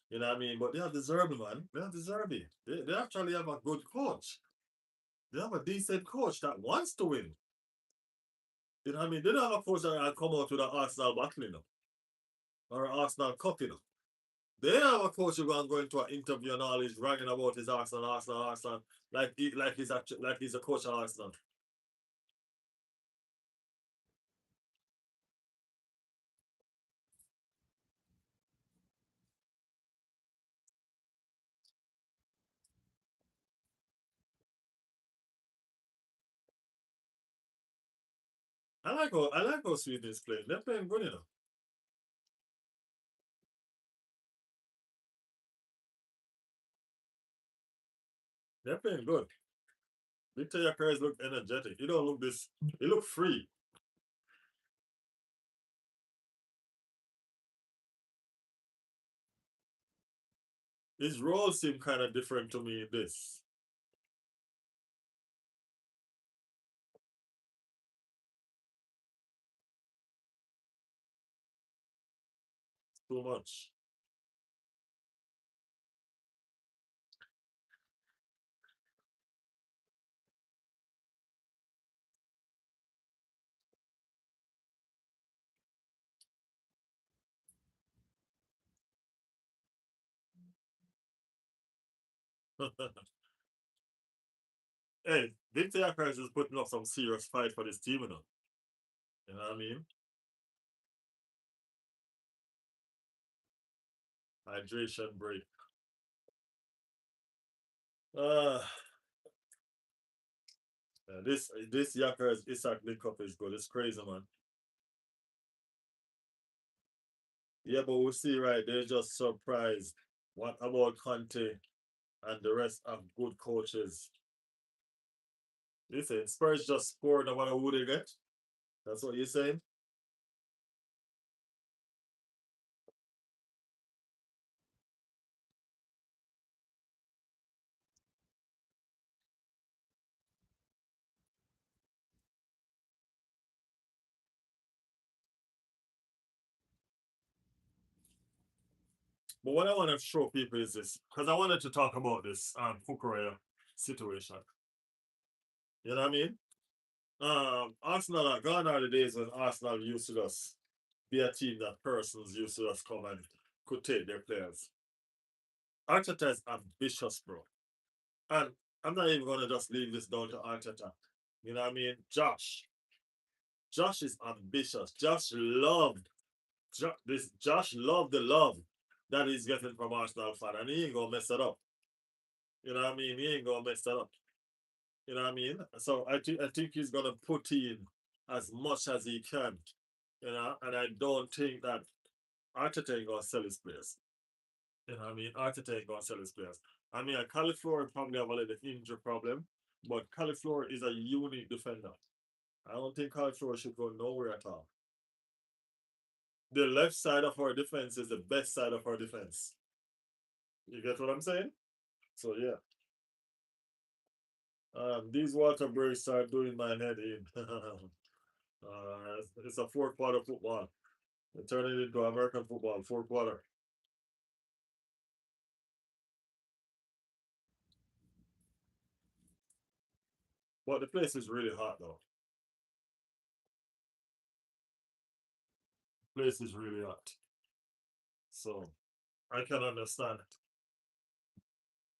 You know what I mean? But they are deserving, man. They are deserving. They actually have a good coach. They have a decent coach that wants to win. You know what I mean? They don't have a coach that come out with an Arsenal battle, you know, or an Arsenal cup, you know. They have a coach who going to go into an interview and all he's bragging about his Arsenal, Arsenal, Arsenal, like he's a coach of Arsenal. I like how Sweden is playing. They're playing good, you know. They're playing good. Victor Perez look energetic. He don't look this. He look free. His role seemed kind of different to me in this. Too much. Hey, Victor Yakaris is putting up some serious fight for this team, you know. You know what I mean? Hydration break. Uh, this Yakaris Isak link up is good. It's crazy, man. Yeah, but we'll see, right? They're just surprised. What about Conte and the rest of good coaches? Listen, Spurs just scored no matter who they get. That's what you're saying? But what I want to show people is this, because I wanted to talk about this Fukurea situation. You know what I mean? Arsenal are gone are the days when Arsenal used to just be a team that persons used to just come and could take their players. Arteta is ambitious, bro. And I'm not even gonna just leave this down to Arteta. You know what I mean? Josh is ambitious. Josh loved the love that he's getting from Arsenal fan, and he ain't gonna mess it up. You know what I mean? He ain't gonna mess that up. You know what I mean? So I think he's gonna put in as much as he can. You know, and I don't think that Arteta ain't gonna sell his players. You know what I mean? Arteta ain't gonna sell his players. I mean, a Califlor probably have a little injury problem, but Califlor is a unique defender. I don't think Califlor should go nowhere at all. The left side of our defense is the best side of our defense. You get what I'm saying? So yeah. These water breaks are doing my head in. It's a four-quarter football. They turn it into American football, four-quarter. But the place is really hot though. The place is really hot. So I can understand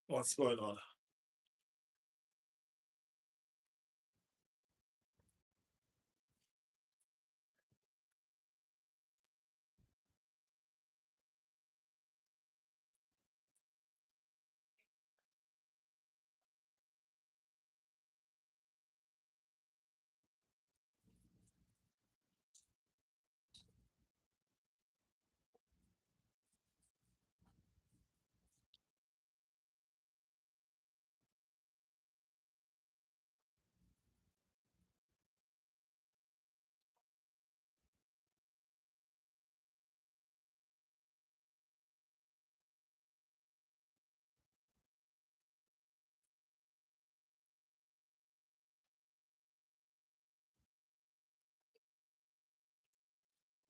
what's going on.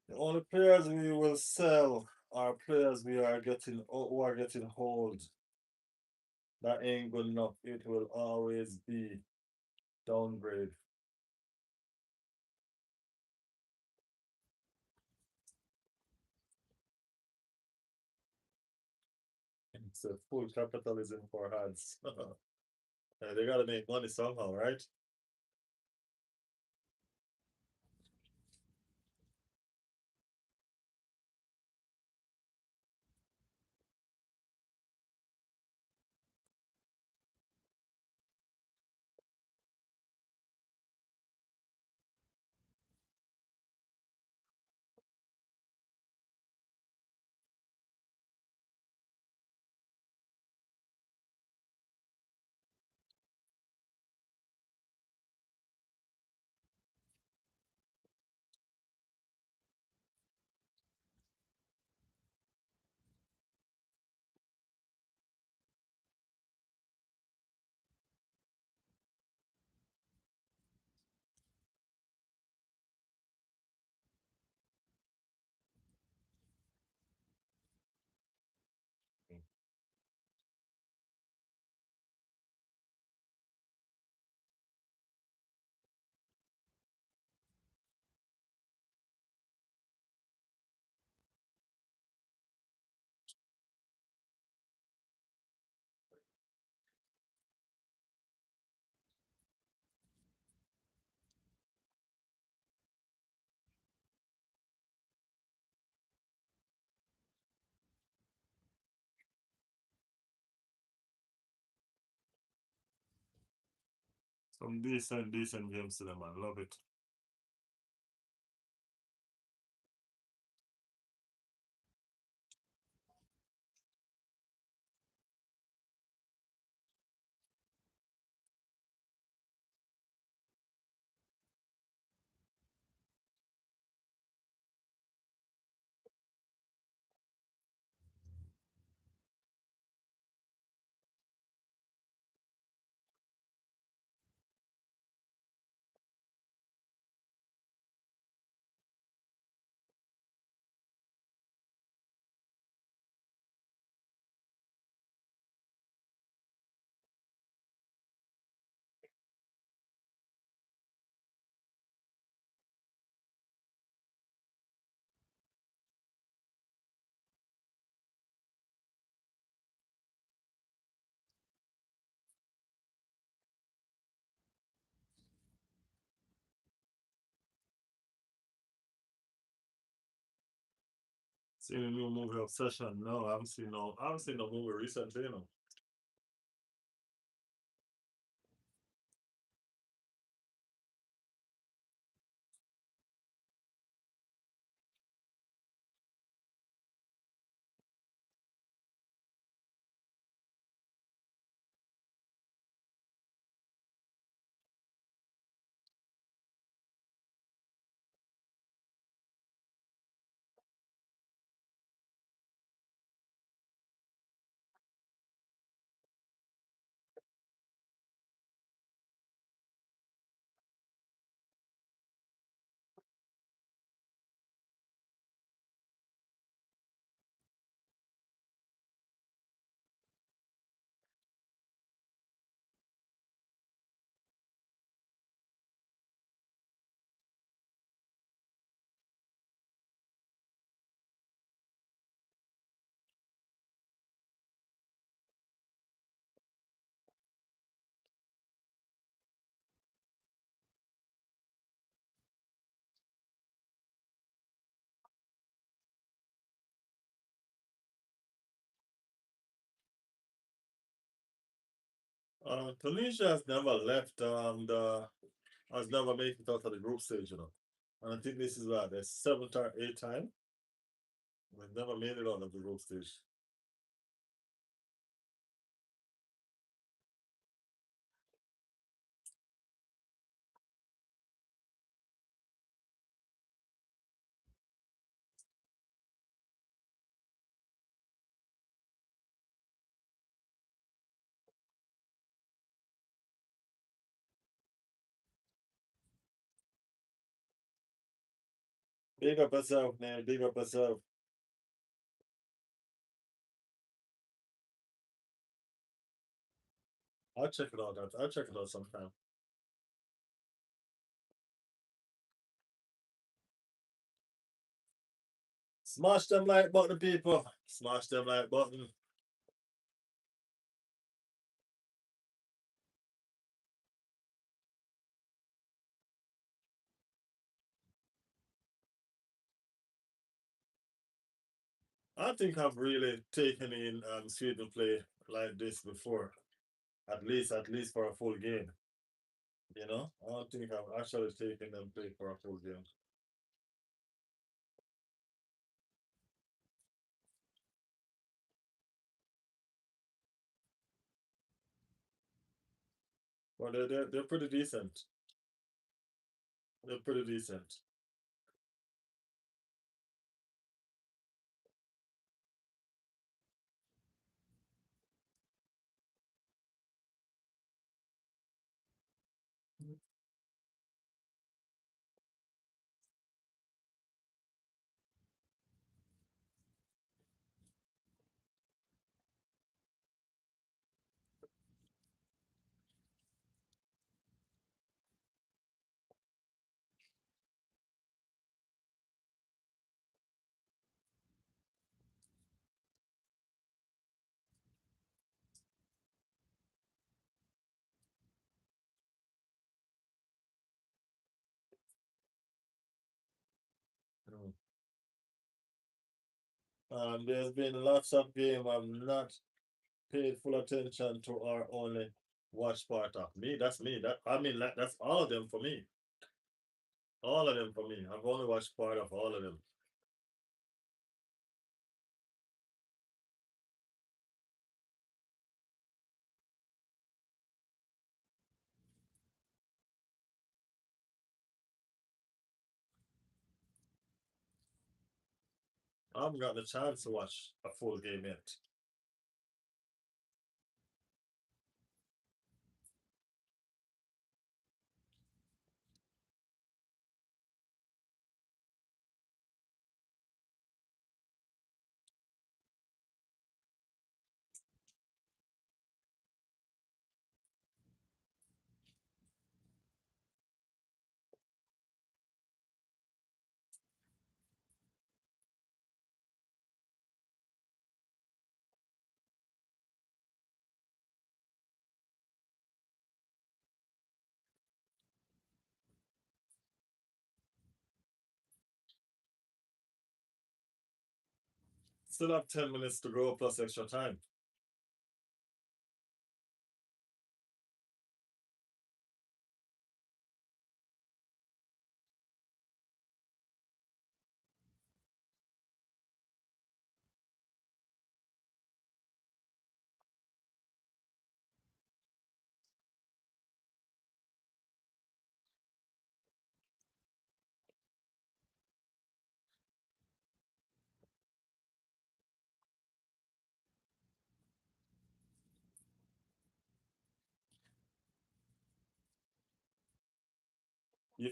The only players we will sell are players we are getting who are getting hold. That ain't good enough. It will always be downgrade. It's a full capitalism for hands. They gotta make money somehow, right? Some decent games to them, man. Love it. Seen a new movie Obsession? No, I haven't seen no movie recently, you know. Tunisia has never left the has never made it out of the group stage, you know. And I think this is what the seventh or eighth time. We've never made it out of the group stage. Big up yourself, man. Big up yourself. I'll check it out. I'll check it out sometime. Smash them like button, people. Smash them like button. I think I've really taken in Sweden play like this before. At least for a full game. You know? I don't think I've actually taken them play for a full game. But they're pretty decent. They're pretty decent. Mm. There's been lots of game I've not paid full attention to or only Watch part of me. That's me. That I mean, that's all of them for me. All of them for me. I've only watched part of all of them. I haven't got the chance to watch a full game yet. Still have 10 minutes to go plus extra time. You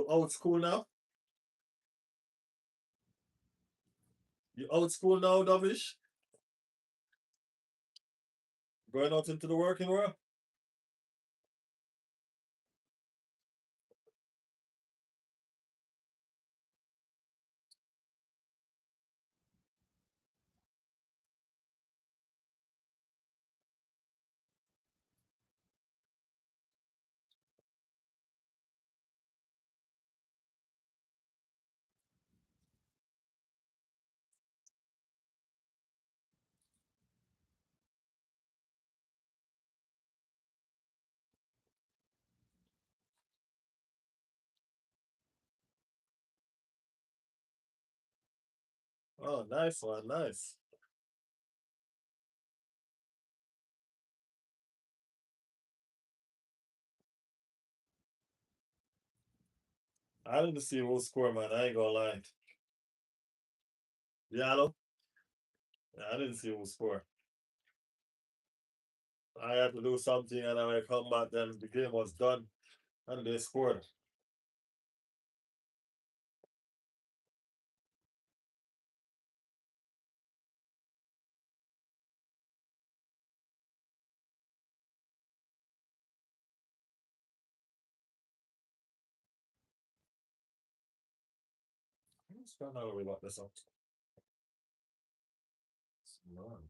out school now? You out school now, Davish? Going out into the working world? Oh, nice one, nice. I didn't see who score, man. I ain't gonna lie. Yeah, hello? Yeah, I didn't see who score. I had to do something and I come back, then the game was done and they scored. I'm just trying to really lock this up. Man.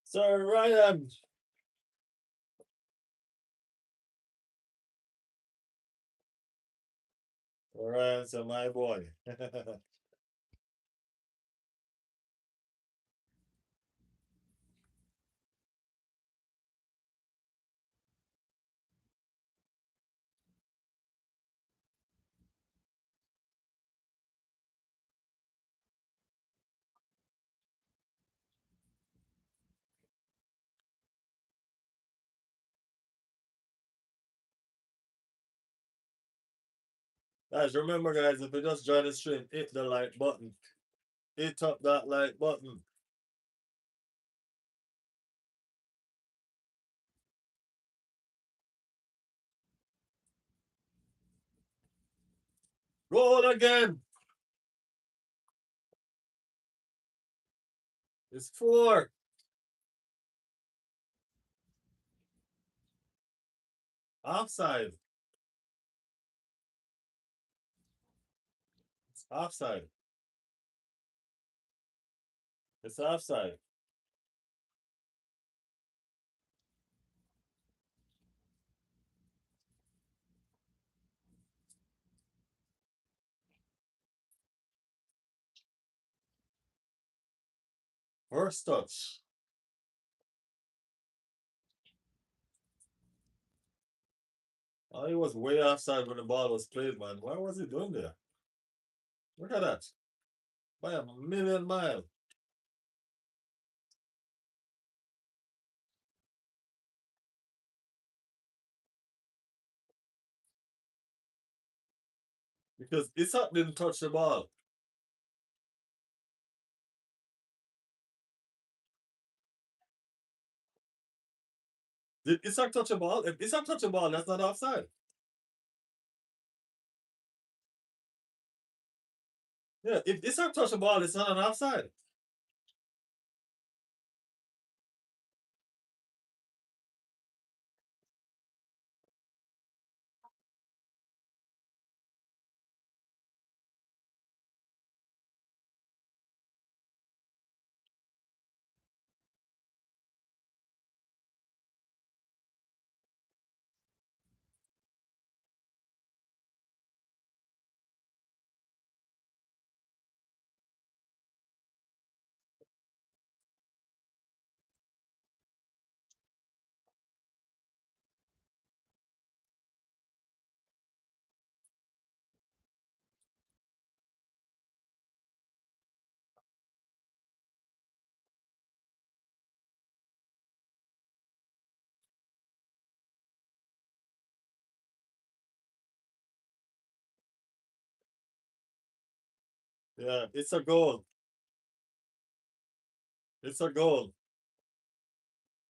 Sir Ryan. Ryan's my boy. Guys, remember, guys, if you just join the stream, hit the like button. Hit up that like button. Goal again. It's four. Offside. It's offside. It's offside. First touch. Oh, he was way offside when the ball was played, man. What was he doing there? Look at that. By a million mile. Because Isak didn't touch the ball. Did Isak touch the ball? If Isak touch the ball, that's not offside. Yeah, if Isak touch the ball, it's not an offside. Yeah, it's a goal. It's a goal.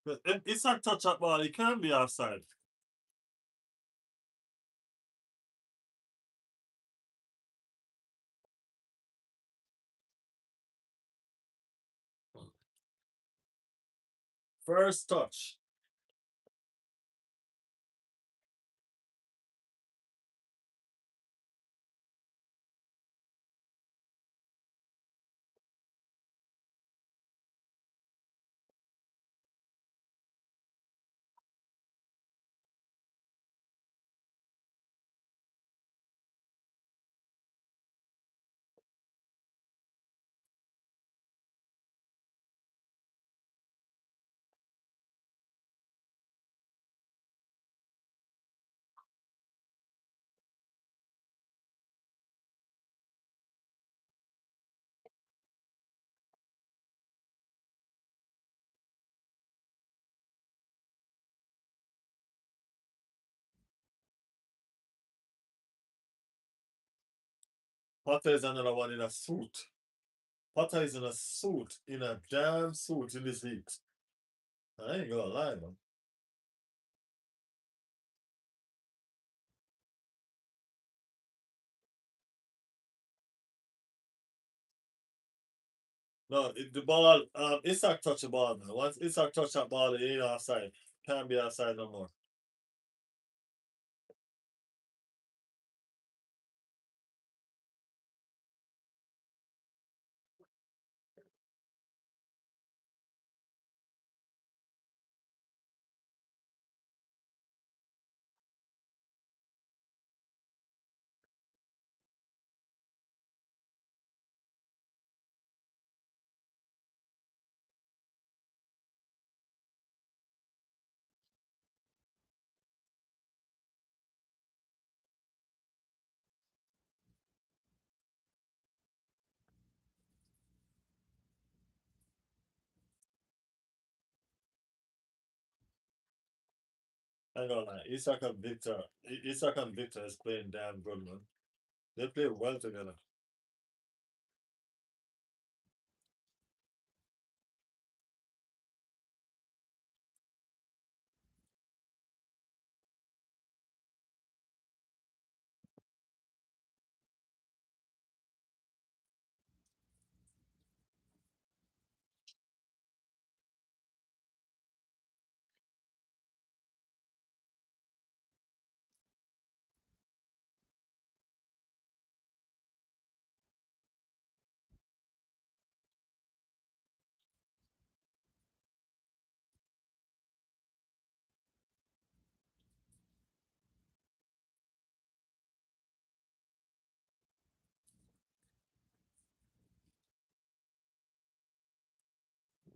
But if Isak touch that ball, it can be offside. First touch. Potter is another one in a suit. Potter is in a suit, in a damn suit in this heat. I ain't gonna lie, man. No, the ball, Isak touched the ball, man. Once Isak touched that ball, it ain't offside. Can't be offside no more. I ain't gonna lie. Isak and Victor is playing damn good, man. They play well together.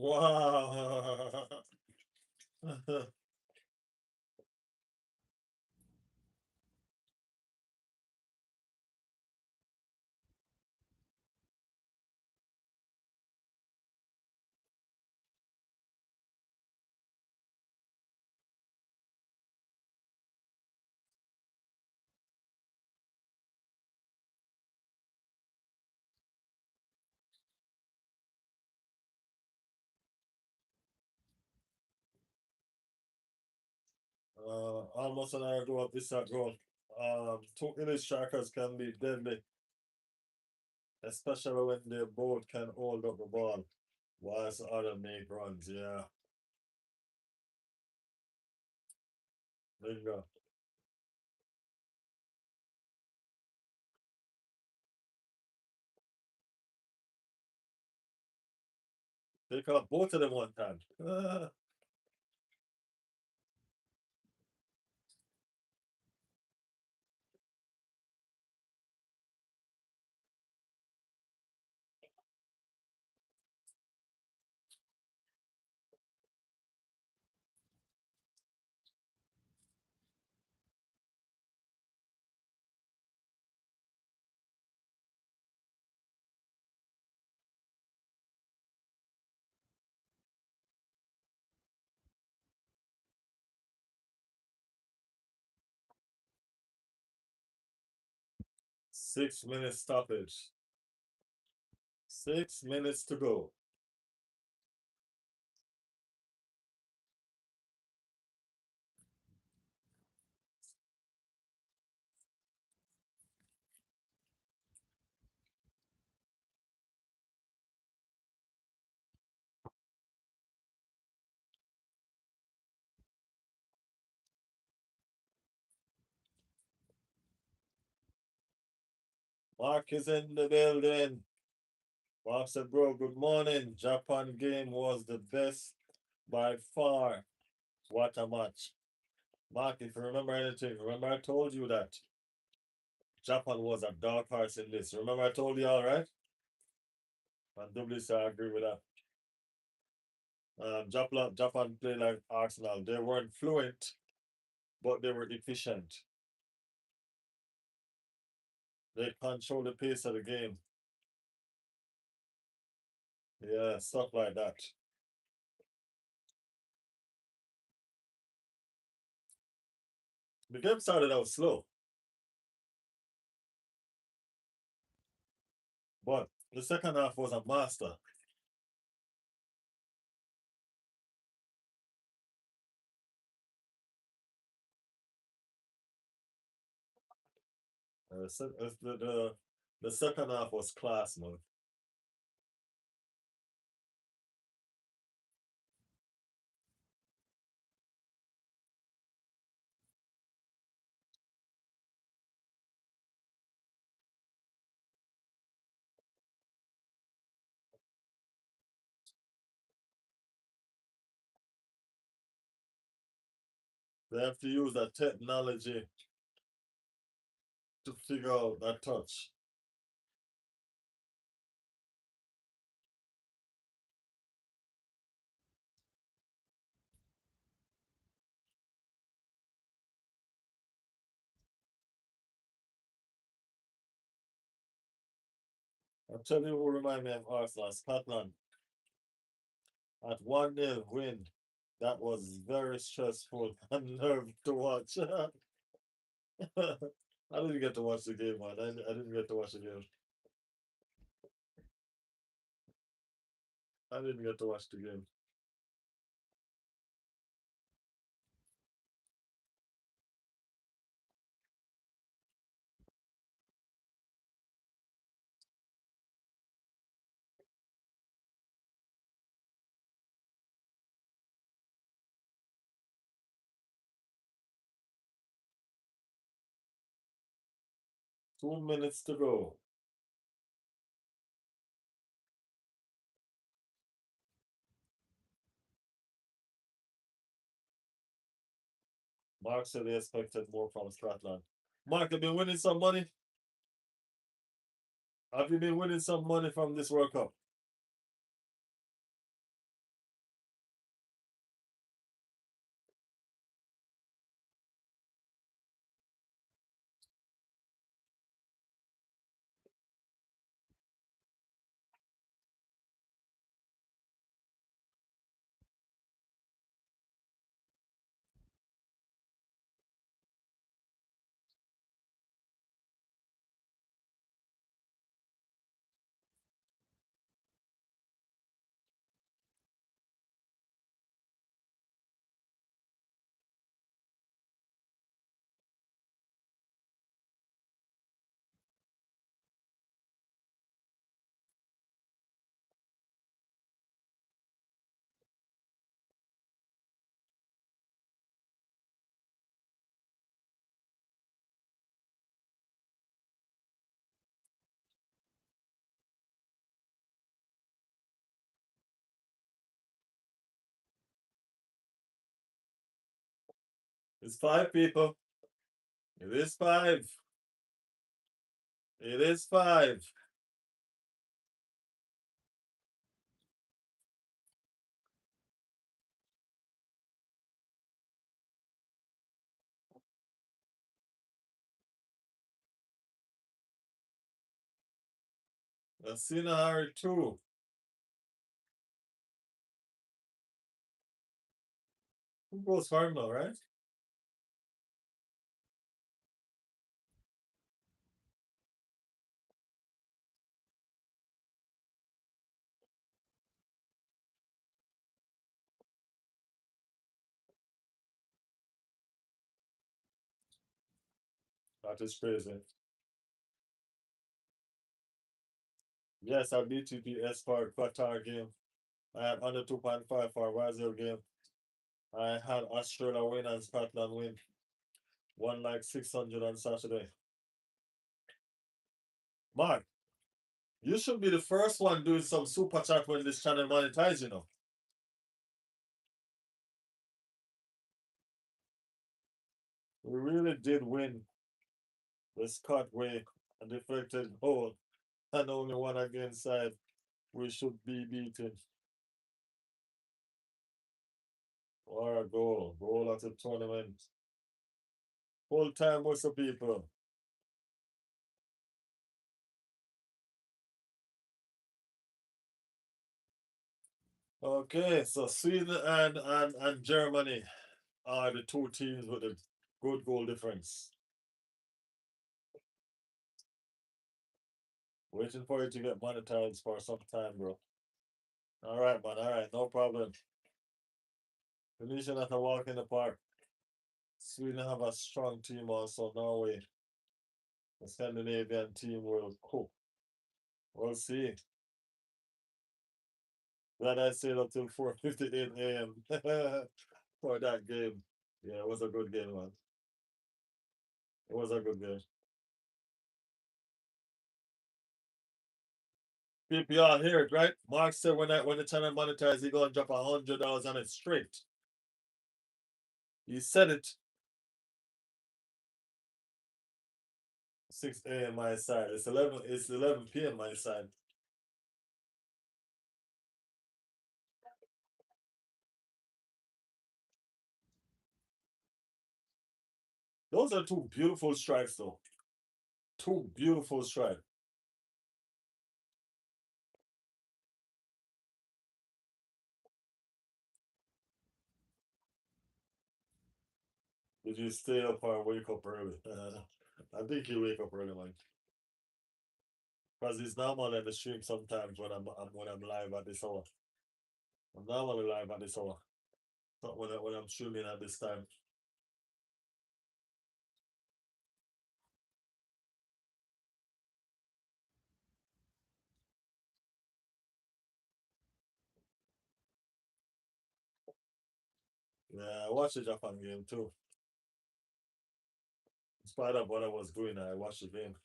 Wow. Almost an hour ago, this goal. Two English strikers can be deadly, especially when they both can hold up the ball, whilst the other make runs. Yeah, bingo. They caught both of them one time. 6 minutes stoppage. 6 minutes to go. Mark is in the building. Mark said, bro, good morning. Japan game was the best by far. What a match. Mark, if you remember anything, remember I told you that Japan was a dark horse in this. Remember I told you all right? And WC, I agree with that. Japan played like Arsenal. They weren't fluent, but they were efficient. They controlled the pace of the game. Yeah, stuff like that. The game started out slow, but the second half was a master. The second half was class, man. They have to use that technology to figure out that touch. I'll tell you who remind me of Arsenal, Scotland. At 1-0 win. That was very stressful and nerve to watch. I didn't get to watch the game, man. I didn't get to watch the game. I didn't get to watch the game. 2 minutes to go. Mark said he expected more from Scotland. Mark, have you been winning some money? Have you been winning some money from this World Cup? It's five people. It is five. It is five. That's in a hurry too. Who goes farm now, right? That is crazy. Yes, I beat TPS for Qatar game. I had under 2.5 for Brazil game. I had Australia win and Scotland win. Won like 600 on Saturday. Mark, you should be the first one doing some super chat when this channel monetize, you know. We really did win the Scott way and deflected goal and only one against side. We should be beaten. Or a goal. Goal at the tournament. Full time with the people. Okay, so Sweden and Germany are the two teams with a good goal difference. Waiting for you to get monetized for some time, bro. All right, man. All right, no problem. Tunisia not a walk in the park. Sweden have a strong team also. Norway, the Scandinavian team will cook. We'll see. Glad I stayed up till 4:58 a.m. for that game. Yeah, it was a good game, man. It was a good game. People, y'all hear it, right? Mark said when the channel monetized, he gonna drop $100 on it straight. He said it 6 a.m. my side. It's 11 p.m. my side. Those are two beautiful strikes, though. Two beautiful strikes. Did you stay up or wake up early? I think you wake up early, man. Because it's normal in the stream sometimes when I'm live at this hour. I'm normally live at this hour. Not when I'm streaming at this time. Yeah, I watched the Japan game too. In spite of what I was doing, I watched the game.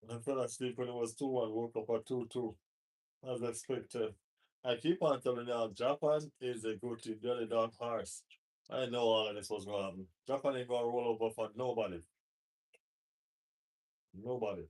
I fell asleep when it was 2-1, woke up at 2-2, as expected. I keep on telling you, Japan is a good team. They're the dark horse. I know all of this was going to happen. Japan ain't going to roll over for nobody. Nobody.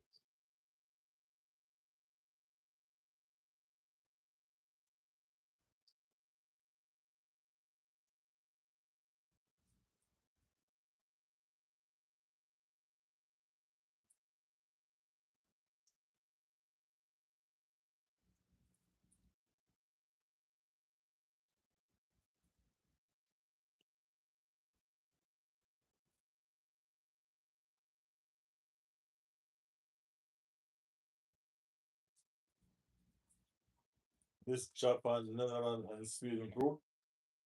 This Japan, Netherlands, and Sweden group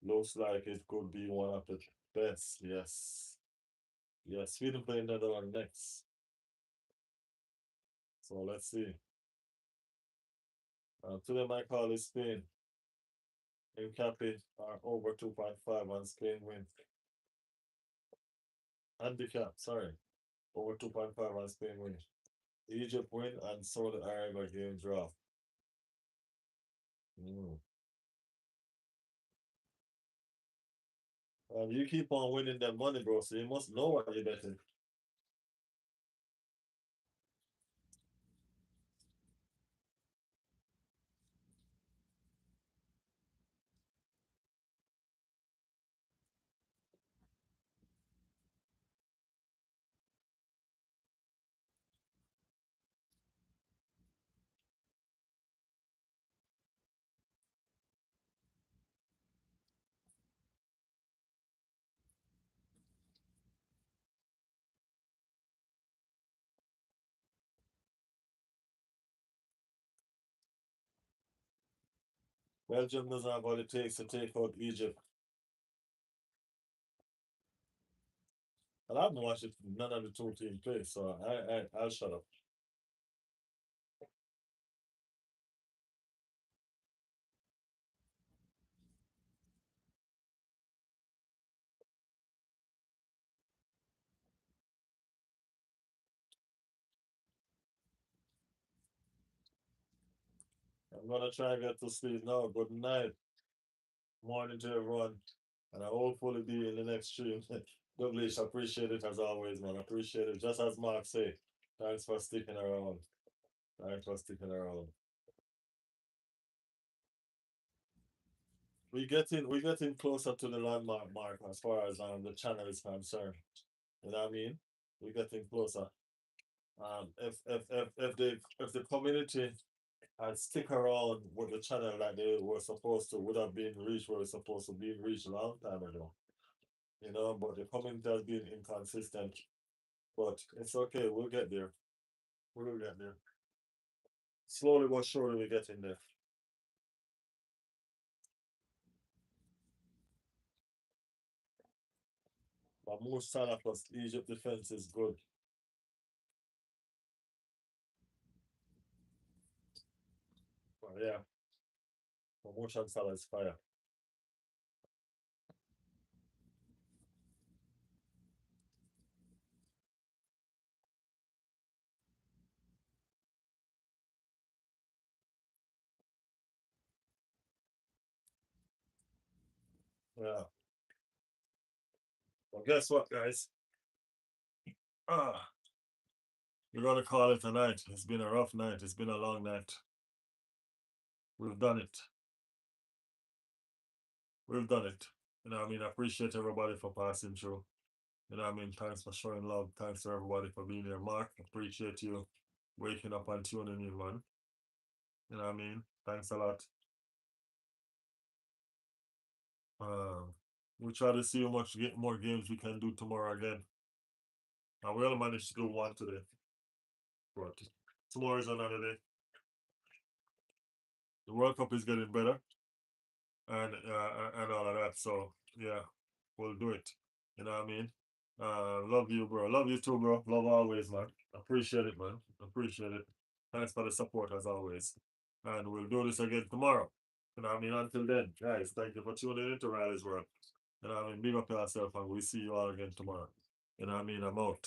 looks like it could be one of the best. Yes. Yes, Sweden playing Netherlands next. So let's see. Today my call is Spain. Mbappe are over 2.5 and Spain win. Handicap, sorry. Over 2.5 and Spain win. Egypt win and Saudi Arabia game draw. Mm. You keep on winning that money, bro, so you must know what you're betting. Belgium doesn't have what it takes to take out Egypt. And I haven't watched it, none of the two team play, so I'll shut up. I'm gonna try and get to sleep now. Good night. Morning to everyone. And I hopefully be in the next stream. Douglas, appreciate it as always, man. Appreciate it. Just as Mark say, thanks for sticking around. Thanks for sticking around. We getting closer to the landmark mark as far as the channel is concerned. You know what I mean? We're getting closer. If the community had stick around with the channel like they were supposed to, would have been reached where it's supposed to be reached a long time ago. You know, but the community has been inconsistent. But it's okay, we'll get there. We'll get there. Slowly but surely we're getting there. But most Salah plus Egypt defense is good. But yeah, promotion Salah is fire. Yeah. Well, guess what, guys? Ah, we're gonna call it a night. It's been a rough night. It's been a long night. We've done it. We've done it. You know what I mean? I appreciate everybody for passing through. You know what I mean? Thanks for showing love. Thanks to everybody for being here. Mark, appreciate you waking up and tuning in, man. You know what I mean? Thanks a lot. We'll try to see how much more games we can do tomorrow again. And we only managed to do one today. But tomorrow is another day. The World Cup is getting better and all of that. So yeah, we'll do it. You know what I mean? Love you, bro. Love you too, bro. Love always, man. Appreciate it, man. Appreciate it. Thanks for the support as always. And we'll do this again tomorrow. You know what I mean? Until then, guys, thank you for tuning in to Riley's World. You know what I mean? Big up yourself and we'll see you all again tomorrow. You know what I mean? I'm out.